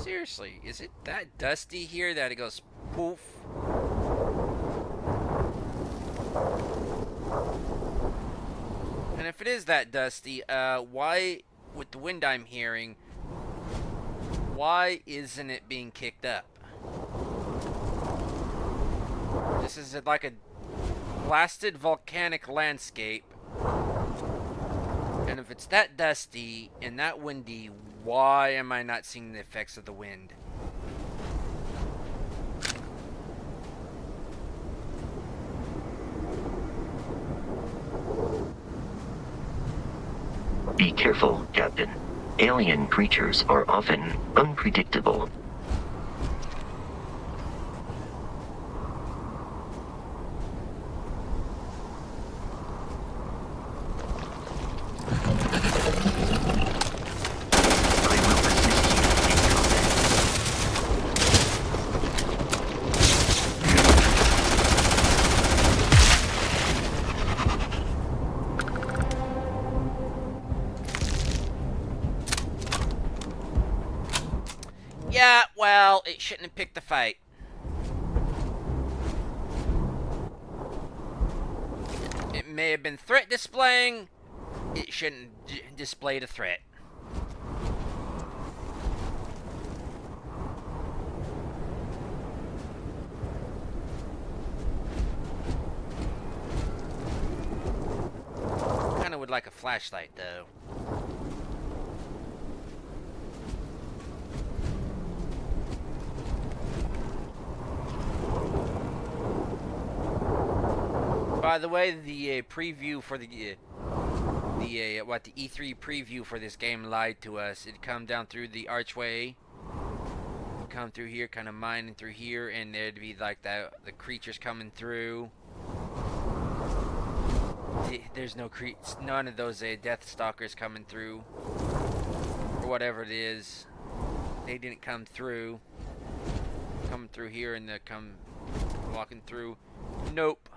Seriously, is it that dusty here that it goes poof? And if it is that dusty, why, with the wind I'm hearing, why isn't it being kicked up? This is like a blasted volcanic landscape. And if it's that dusty and that windy, why am I not seeing the effects of the wind? Be careful, Captain. Alien creatures are often unpredictable. Yeah, well, it shouldn't have picked the fight. It may have been threat displaying. It shouldn't display the threat. Kinda would like a flashlight, though. By the way, the preview for the E3 preview for this game lied to us. It'd come down through the archway, come through here, kind of mining through here, and there'd be like the creatures coming through. There's none of those Death Stalkers coming through, or whatever it is. They didn't come through. Coming through here and they come walking through. Nope.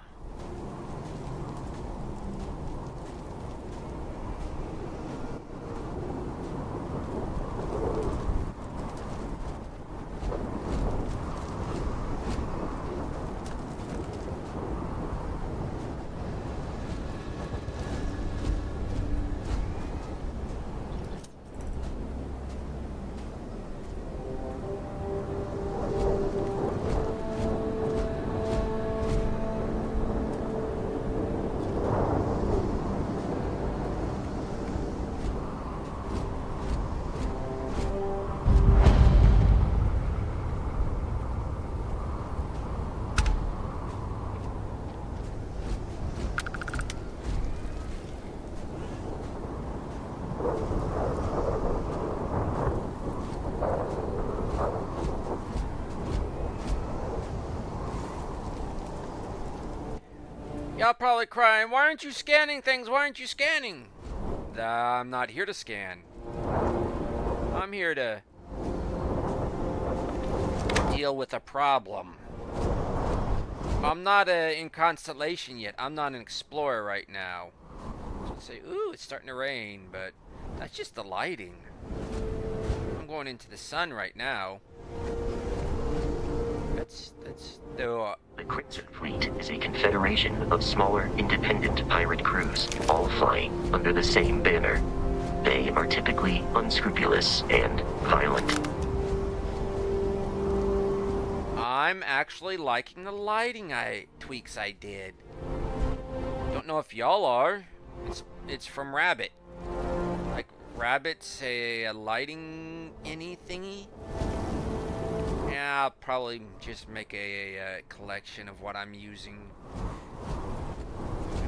Y'all probably crying, why aren't you scanning things? Why aren't you scanning? I'm not here to scan. I'm here to deal with a problem. I'm not in Constellation yet. I'm not an explorer right now. So say, ooh, it's starting to rain, but that's just the lighting. I'm going into the sun right now. The Crimson Fleet is a confederation of smaller, independent pirate crews, all flying under the same banner. They are typically unscrupulous and violent. I'm actually liking the lighting tweaks I did. Don't know if y'all are. It's from Rabbit. Like Rabbit's a lighting thingy. Yeah, I'll probably just make a collection of what I'm using.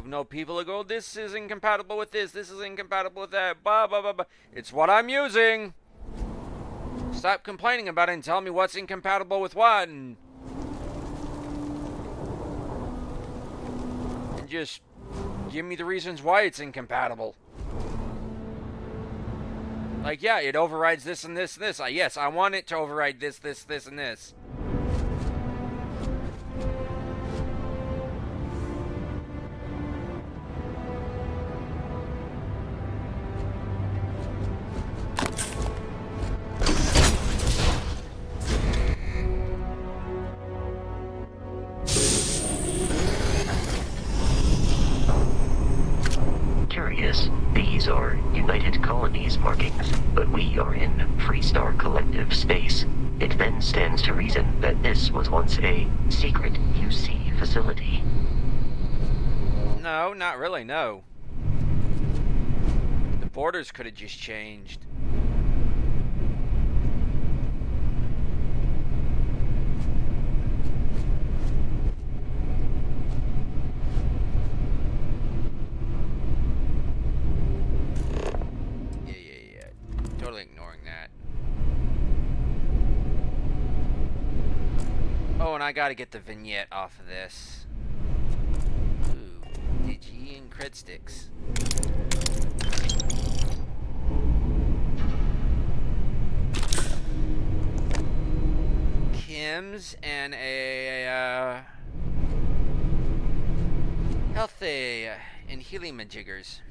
No, people will go, this is incompatible with this is incompatible with that, blah, blah, blah, blah. It's what I'm using. Stop complaining about it and tell me what's incompatible with what, and just give me the reasons why it's incompatible. Like, yeah, it overrides this and this and this. Yes, I want it to override this, this, this, and this. Curious. These are United Colonies markings, but we are in Freestar Collective space. It then stands to reason that this was once a secret UC facility. No, not really, no. The borders could have just changed. Totally ignoring that. Oh, and I gotta get the vignette off of this. Ooh, Digi and cred sticks. Kim's and a healthy and helium jiggers.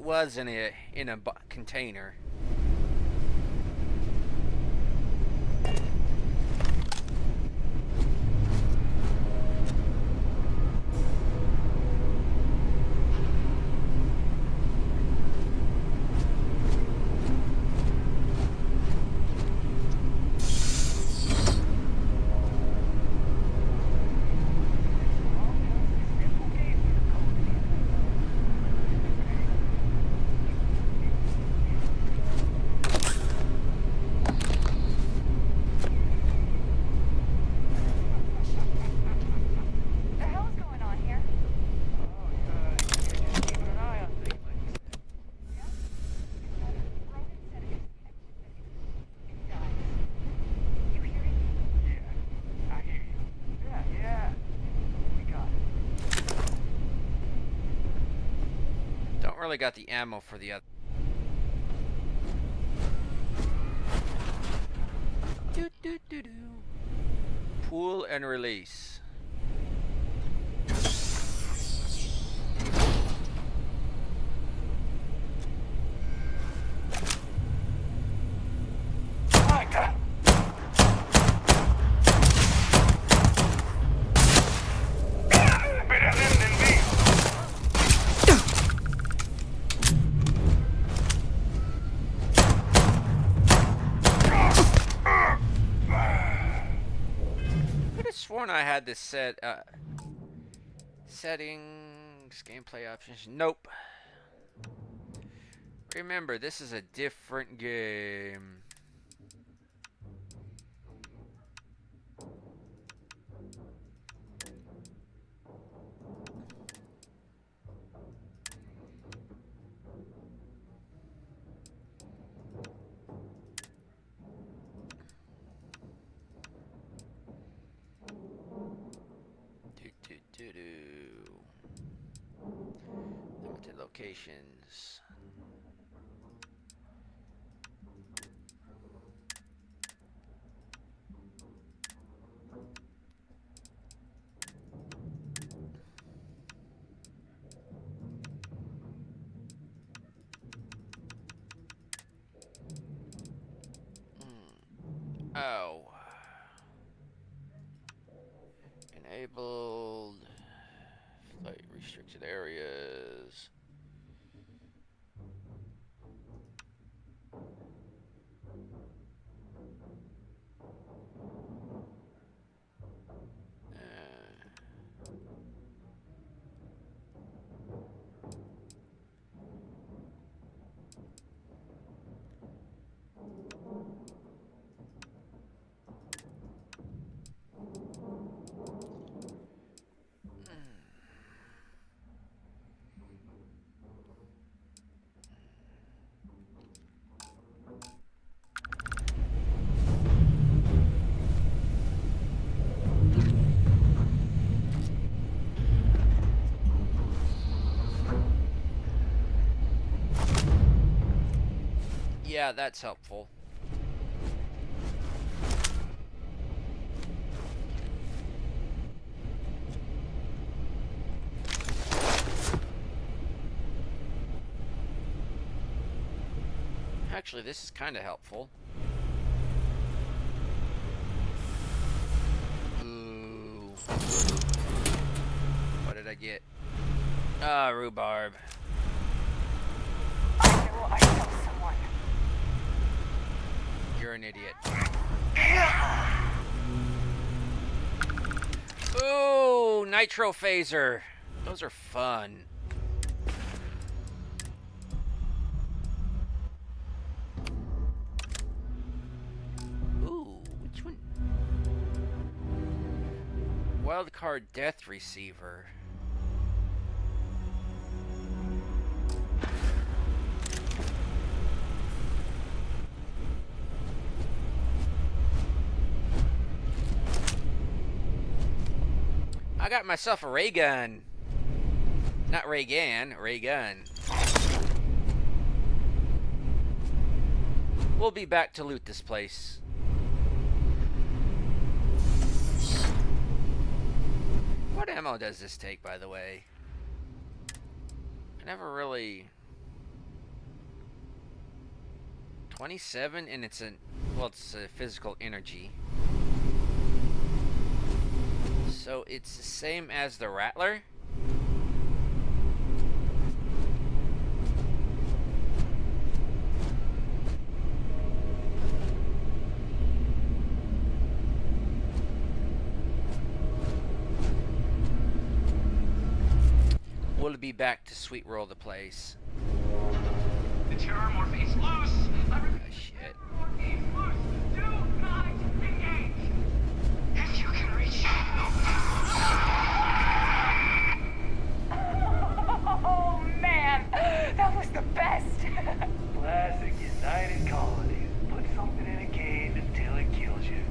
Was in a container. Really got the ammo for the other. Pull and release. I had this set settings, gameplay options. Nope. Remember, this is a different game. Limited locations. Oh. Enabled. Flight restricted areas. Yeah, that's helpful. Actually, this is kind of helpful. Ooh. What did I get? Ah, rhubarb. I know someone. You're an idiot. Ooh, nitro phaser. Those are fun. Ooh, which one? Wildcard death receiver. I got myself a ray gun. Not ray gun, ray gun. We'll be back to loot this place. What ammo does this take, by the way? I never really... 27, and it's a physical energy. So it's the same as the Rattler? We'll be back to sweet roll the place. The terror morphe's loose! Oh, shit. Morphe's loose! Do not engage! If you can reach Oh man, that was the best. Classic United Colonies. Put something in a cage until it kills you.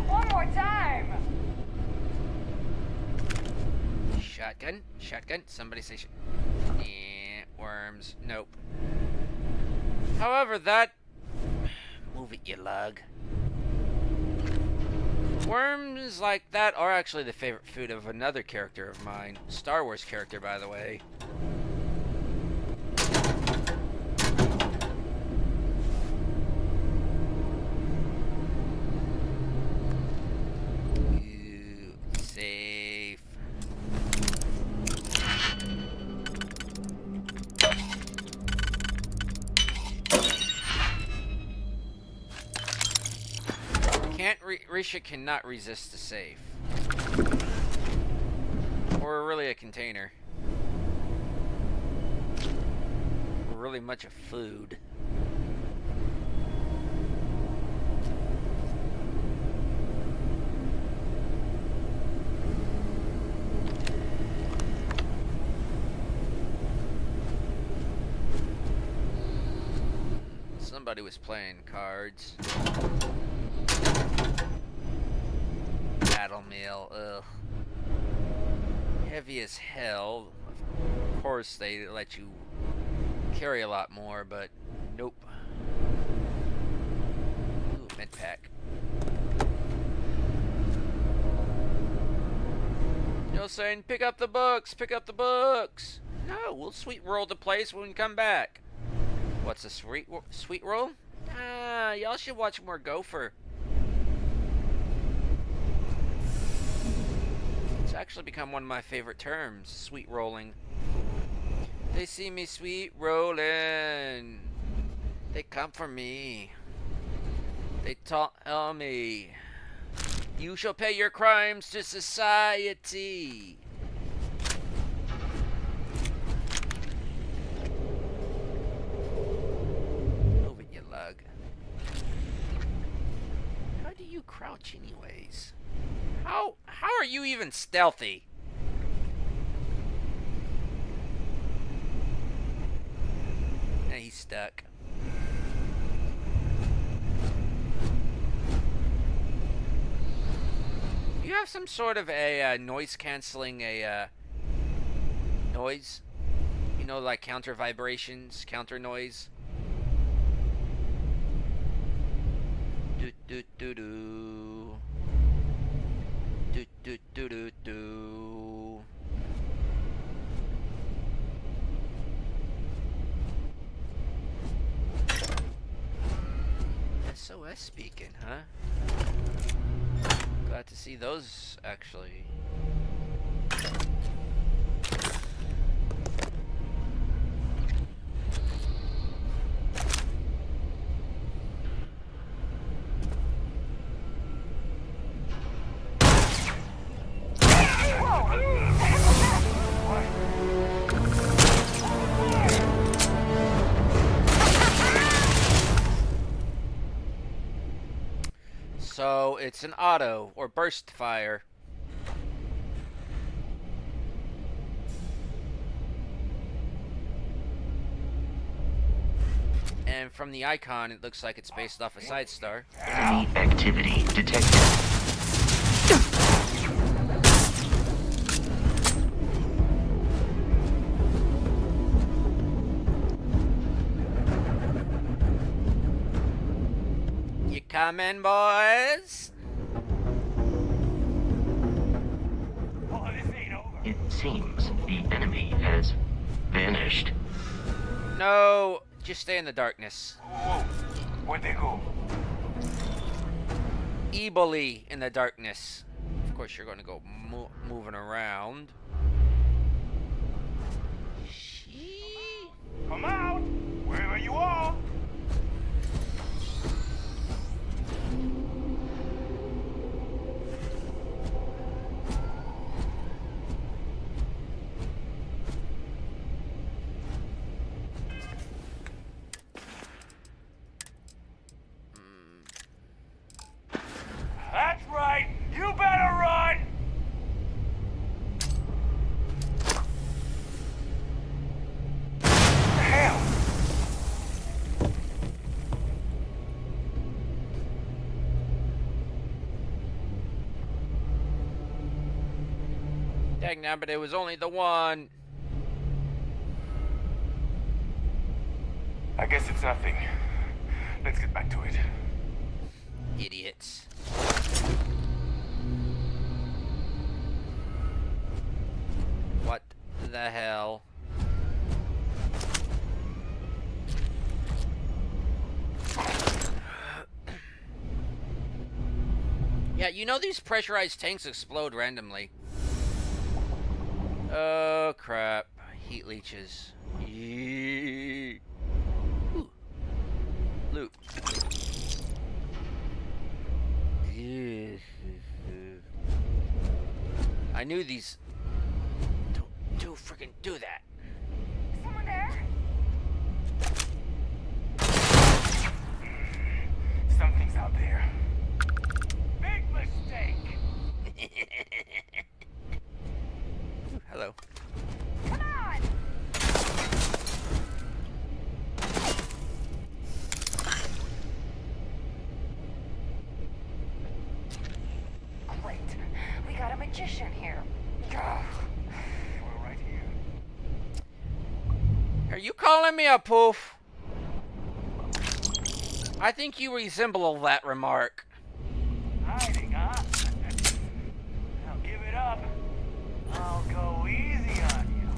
One more time. Shotgun? Shotgun? Somebody say worms. Nope. However, that... Move it, you lug. Worms like that are actually the favorite food of another character of mine. Star Wars character, by the way. Ooh, safe. Risha cannot resist the safe. Or really a container. Or really much of food. Somebody was playing cards. Battle meal, ugh. Heavy as hell. Of course, they let you carry a lot more, but nope. Ooh, med pack. You're saying, pick up the books, pick up the books. No, we'll sweet roll the place when we come back. What's a sweet roll? Ah, y'all should watch more Gopher. It's actually become one of my favorite terms, sweet rolling. They see me sweet rolling. They come for me. They tell me, you shall pay your crimes to society. Move it, you lug. How do you crouch anyways? How are you even stealthy? Yeah, he's stuck. You have some sort of a noise canceling noise, you know, like counter vibrations, counter noise. Do do do do. Do do do do do. SOS speaking, huh? Glad to see those, actually. So it's an auto or burst fire. And from the icon, it looks like it's based off a side star. Enemy activity detected. You coming, boys? It seems the enemy has vanished. No, just stay in the darkness. Whoa, where'd they go? Ebly in the darkness. Of course, you're going to go moving around. Come out, wherever you are. That's right. You better run. The hell? Dang, now, but it was only the one. I guess it's nothing. Let's get back to it. Idiots. What the hell? Yeah, you know these pressurized tanks explode randomly. Oh crap. Heat leeches. Yee. Ooh. Loot. I knew these. Don't freaking do that. Someone there? Something's out there. Big mistake. Hello. Come on! Great. We got a magician here. Ugh. We're right here. Are you calling me a poof? I think you resemble that remark. Hiding, huh? Now give it up. I'll go easy on you.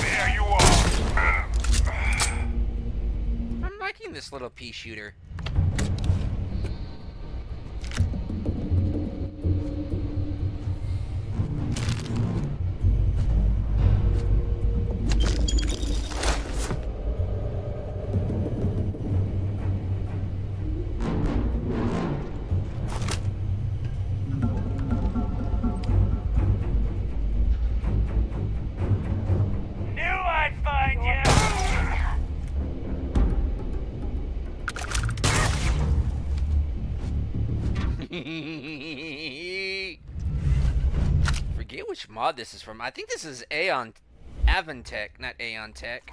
There you are. I'm this little pea shooter. Knew I'd find you! Forget which mod this is from. I think this is Avantech, not Aeon Tech.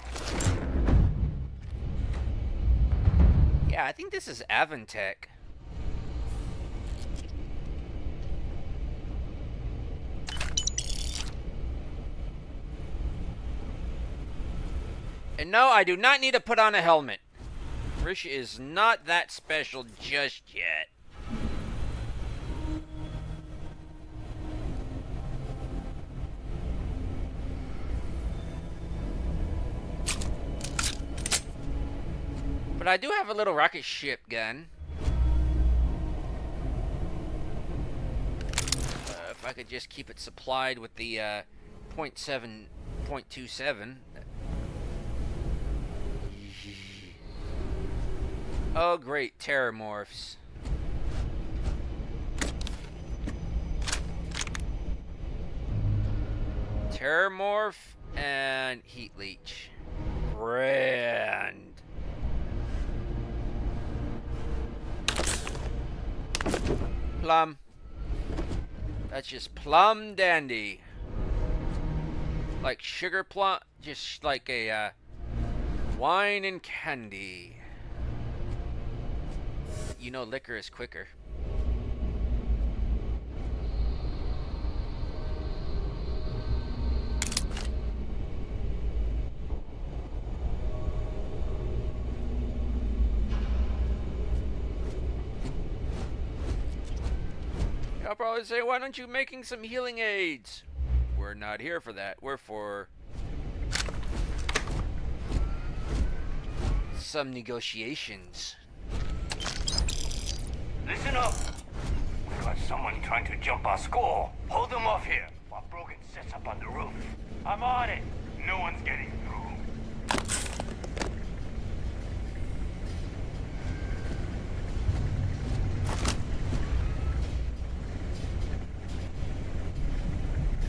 Yeah, I think this is Avantech. And no, I do not need to put on a helmet. Rish is not that special just yet. But I do have a little rocket ship gun. If I could just keep it supplied with the .27. Oh great, terramorphs. Terramorph and heat leech. Grand. Plum. That's just plum dandy. Like sugar plum, just like a wine and candy. You know liquor is quicker. I'll probably say, why don't you making some healing aids? We're not here for that. We're for some negotiations. Listen up! We got someone trying to jump our score. Hold them off here while Brogan sets up on the roof. I'm on it. No one's getting through.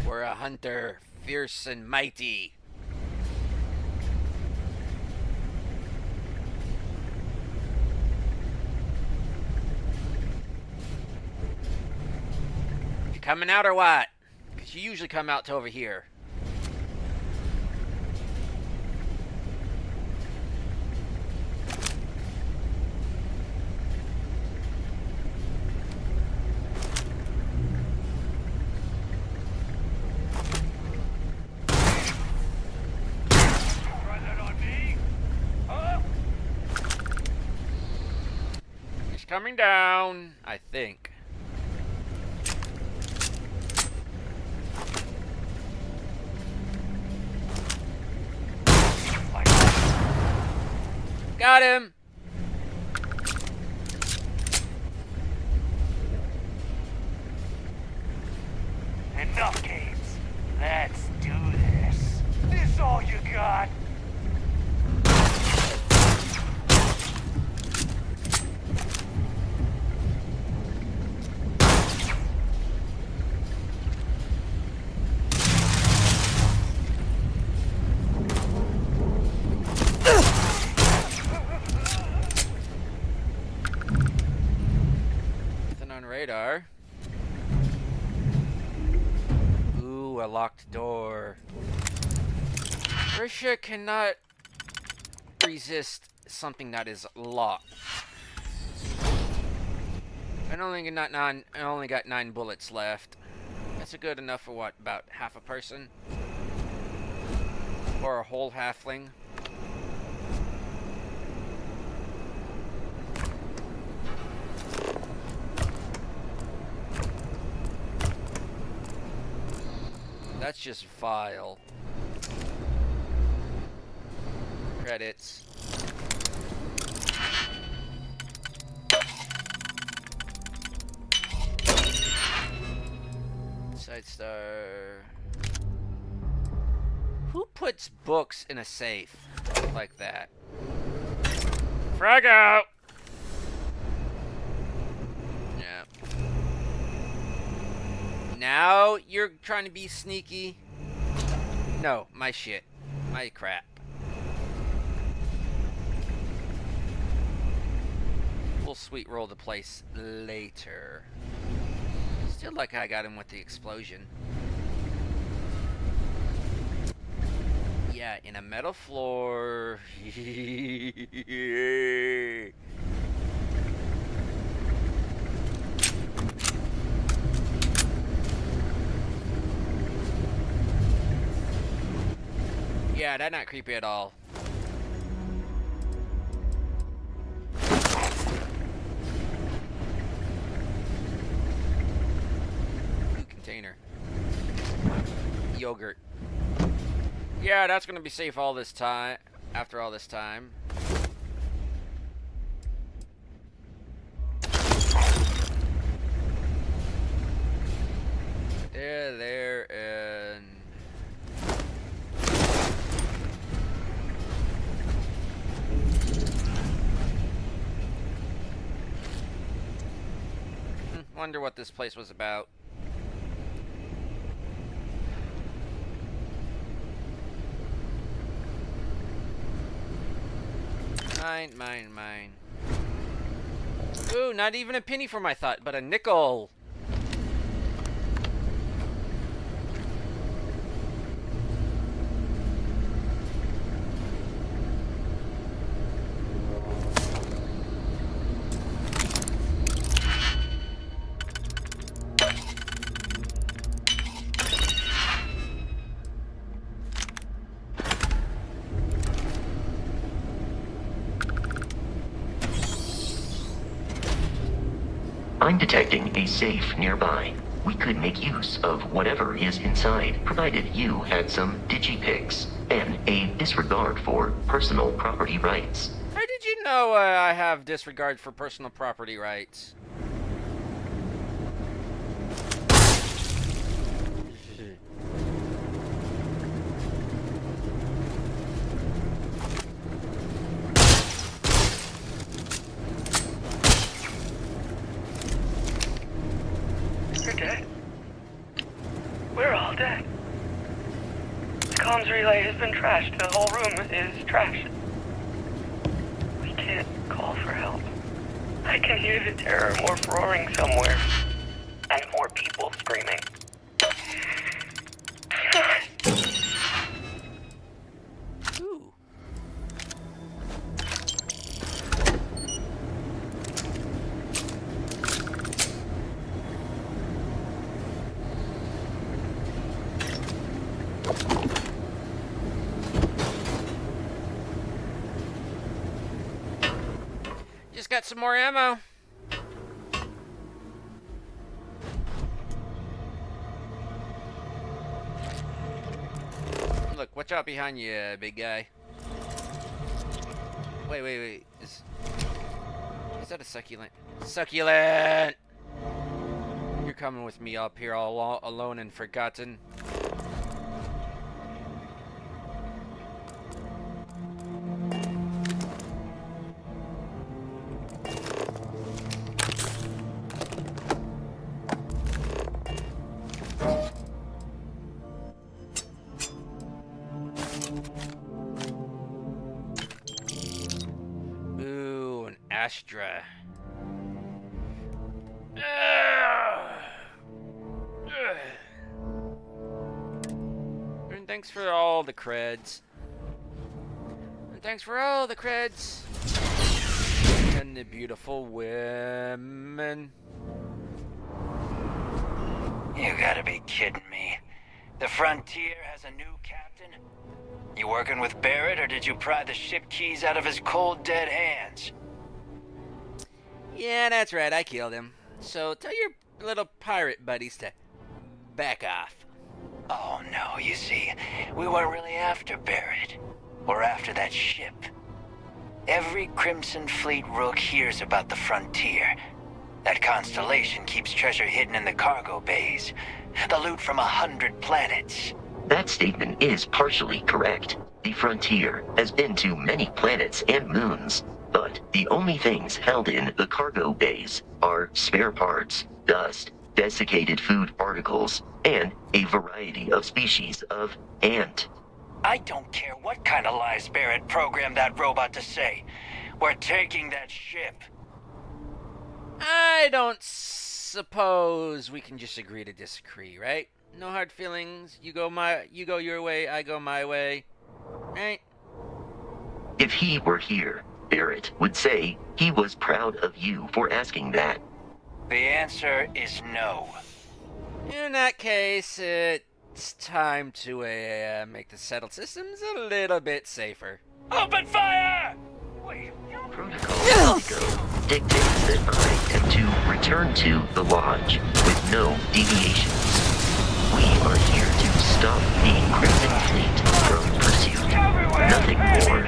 We're a hunter, fierce and mighty. You coming out or what? Because you usually come out to over here. Coming down, I think. Got him. Enough games. Let's do this. This all you got? Radar. Ooh, a locked door. Risha cannot resist something that is locked. I only got 9 bullets left. That's a good enough for what, about half a person? Or a whole halfling? That's just vile. Star. Who puts books in a safe like that? Frag out! Yeah. Now you're trying to be sneaky. No, my shit. My crap. We'll sweet roll the place later. Still like I got him with the explosion. Yeah, in a metal floor. Yeah, that's not creepy at all. Container. Yogurt. Yeah, that's gonna be safe all this time. After all this time. There, and... Wonder what this place was about. Mine. Ooh, not even a penny for my thought, but a nickel. I'm detecting a safe nearby. We could make use of whatever is inside, provided you had some digipics and a disregard for personal property rights. How did you know I have disregard for personal property rights? You're dead. We're all dead. The comms relay has been trashed. The whole room is trashed. We can't call for help. I can hear the terror morph roaring somewhere. And more people screaming. Ooh. Just got some more ammo. Look, watch out behind you, big guy. Wait. Is that a succulent? Succulent! You're coming with me up here all alone and forgotten. Ooh, an Astra. And thanks for all the creds. And thanks for all the creds. And the beautiful women. You gotta be kidding me. The Frontier has a new captain? You working with Barrett, or did you pry the ship keys out of his cold, dead hands? Yeah, that's right, I killed him. So tell your little pirate buddies to back off. Oh no, you see, we weren't really after Barrett. We're after that ship. Every Crimson Fleet rook hears about the Frontier. That constellation keeps treasure hidden in the cargo bays. The loot from 100 planets. That statement is partially correct. The Frontier has been to many planets and moons, but the only things held in the cargo bays are spare parts, dust, desiccated food particles, and a variety of species of ant. I don't care what kind of lies Barrett programmed that robot to say. We're taking that ship. I don't suppose we can just agree to disagree, right? No hard feelings. You go your way, I go my way. Right? If he were here, Barrett would say he was proud of you for asking that. The answer is no. In that case, it's time to make the settled systems a little bit safer. Open fire! Protocol dictates that I am to return to the lodge with no deviations. We are here to stop the Crimson Fleet from pursuit. Nothing more.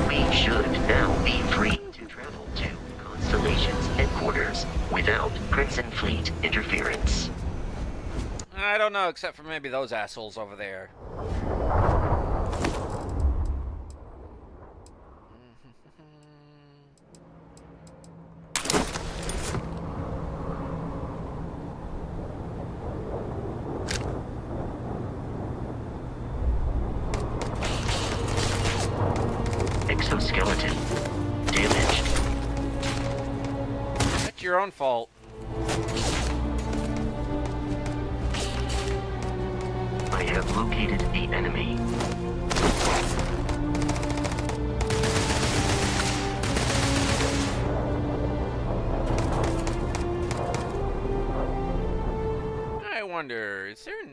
We should now be free to travel to Constellation's headquarters without Crimson Fleet interference. I don't know, except for maybe those assholes over there. Exoskeleton damaged. That's your own fault. I have located the enemy. I wonder, is there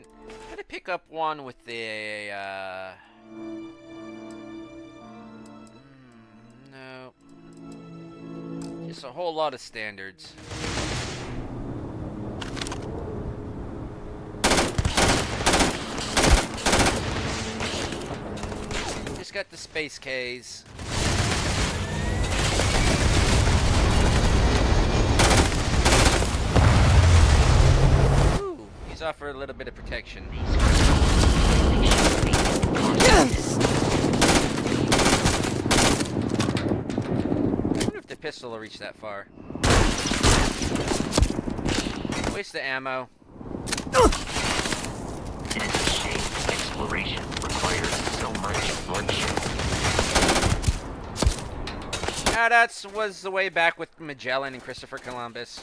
how to pick up one with the no. Just a whole lot of standards. Just got the space Ks. Ooh, he's offered a little bit of protection. Yes! I wonder if the pistol will reach that far. Waste the ammo. It is a shame exploration requires so much bloodshed. Ah, that was the way back with Magellan and Christopher Columbus.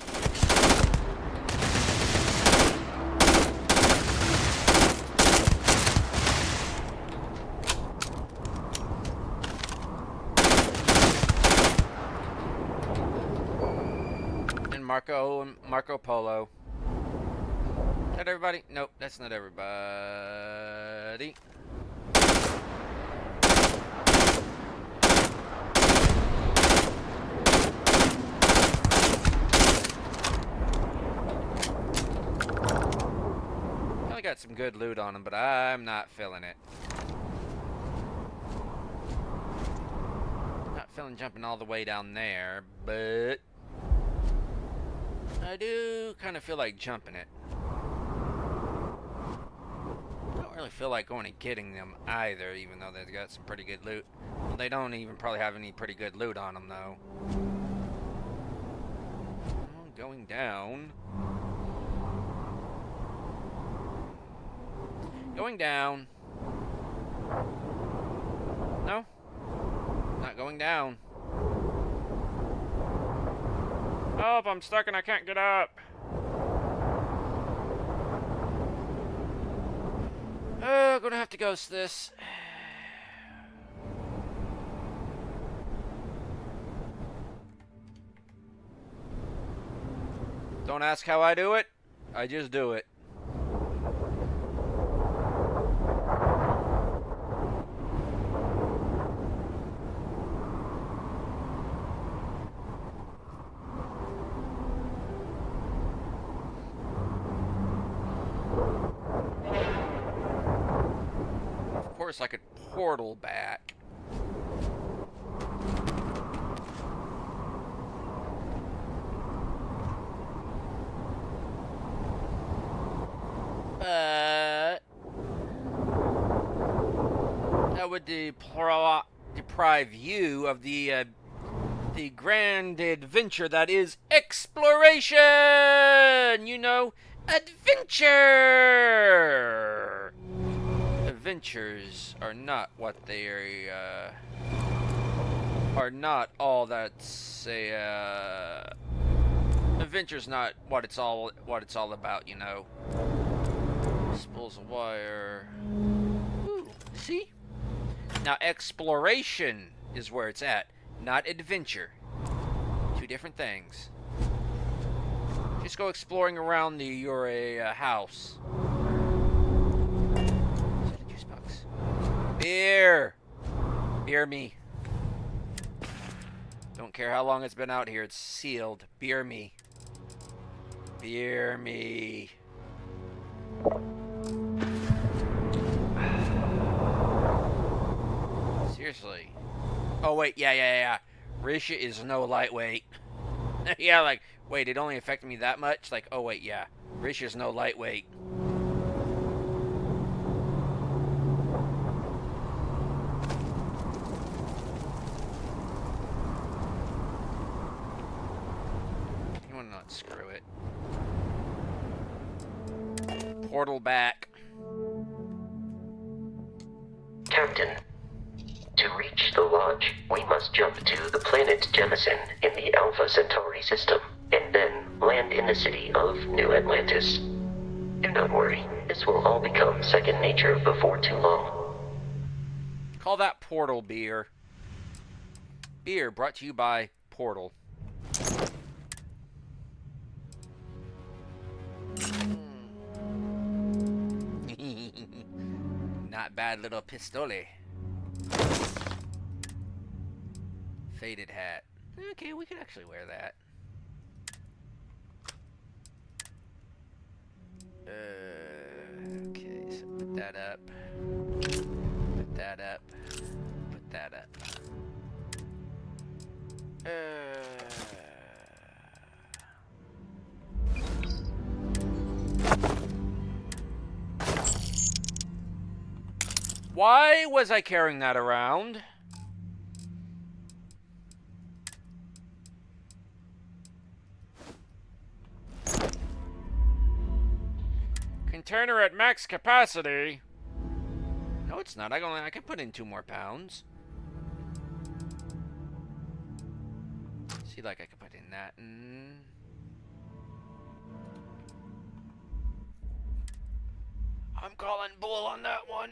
And Marco Polo. Is that everybody? Nope, that's not everybody. I got some good loot on him, but I'm not feeling it. Not feeling jumping all the way down there, but I do kind of feel like jumping it. I don't really feel like going and getting them either, even though they've got some pretty good loot. Well, they don't even probably have any pretty good loot on them, though. Oh, going down. Going down. No? Not going down. Oh, I'm stuck and I can't get up. Oh, gonna have to ghost this. Don't ask how I do it. I just do it. Of course I could portal back. But that would deprive you of the grand adventure that is exploration. You know, adventure. Adventures are not what they are not all that's adventure's not what it's all about, you know. Spools of wire. Ooh, see? Now exploration is where it's at, not adventure. Two different things. Just go exploring around your house. Juice box. Beer! Beer me. Don't care how long it's been out here, it's sealed. Beer me. Beer me. Seriously. Oh, wait, yeah. Risha is no lightweight. Yeah, like, wait, it only affected me that much? Like, oh, wait, yeah. Risha's no lightweight. You want to not screw it. Portal back. Captain, to reach the lodge, we must jump to the planet Jemison in the Alpha Centauri system, and then land in the city of New Atlantis. Do not worry, this will all become second nature before too long. Call that Portal beer. Beer brought to you by Portal. Not bad little pistole. Faded hat. Okay, we could actually wear that. Okay, so put that up. Put that up. Put that up. Why was I carrying that around? Container at max capacity. No, it's not. I can put in 2 more pounds. See, like I could put in that. I'm calling bull on that one.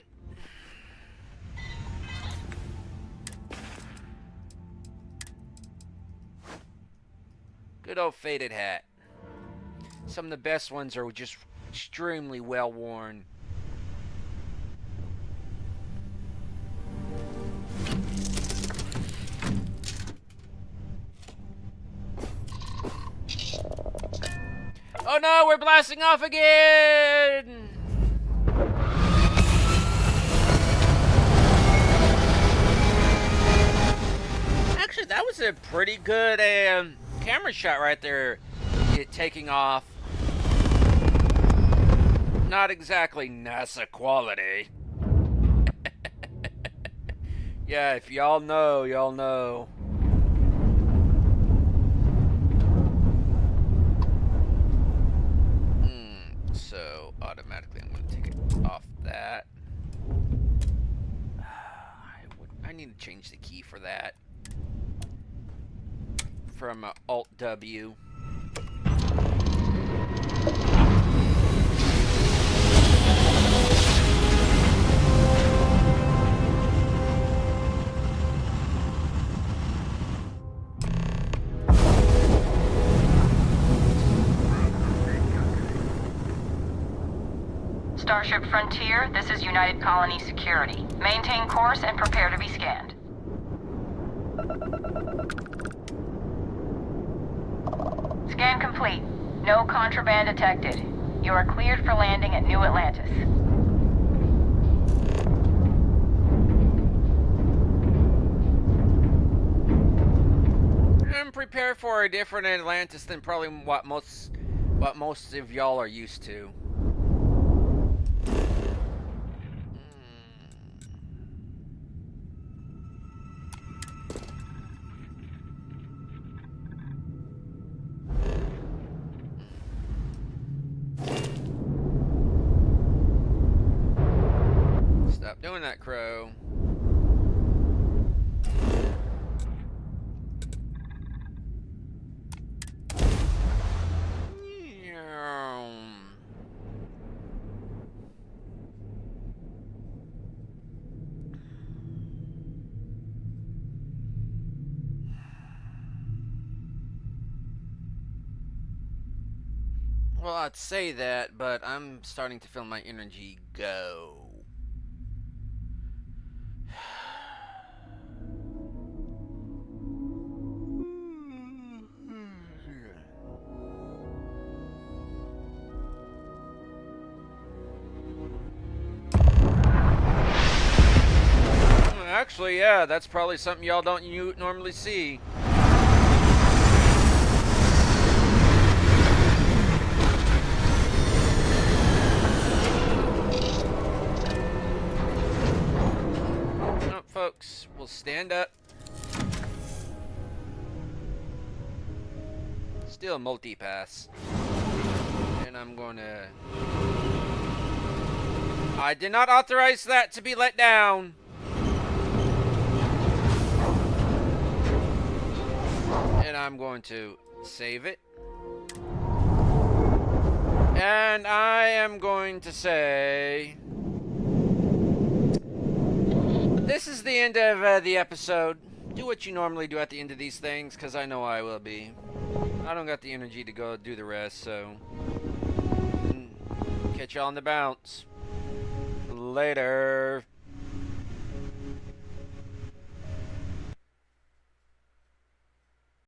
Good old faded hat. Some of the best ones are just extremely well worn. Oh no, we're blasting off again! Actually, that was a pretty good camera shot right there. It taking off. Not exactly NASA quality. Yeah, if y'all know, y'all know. So, automatically I'm going to take it off that. I need to change the key for that. From Alt-W. Starship Frontier, this is United Colony Security. Maintain course and prepare to be scanned. Scan complete. No contraband detected. You are cleared for landing at New Atlantis. I'm prepared for a different Atlantis than probably what most of y'all are used to. Stop doing that, Crow. Well, I'd say that, but I'm starting to feel my energy go. Actually, yeah, that's probably something y'all don't normally see. Oh, folks, we'll stand up. Still multi-pass. And I'm gonna... I did not authorize that to be let down. And I'm going to save it. And I am going to say... This is the end of the episode. Do what you normally do at the end of these things, because I know I will be. I don't got the energy to go do the rest, so... Catch y'all on the bounce. Later.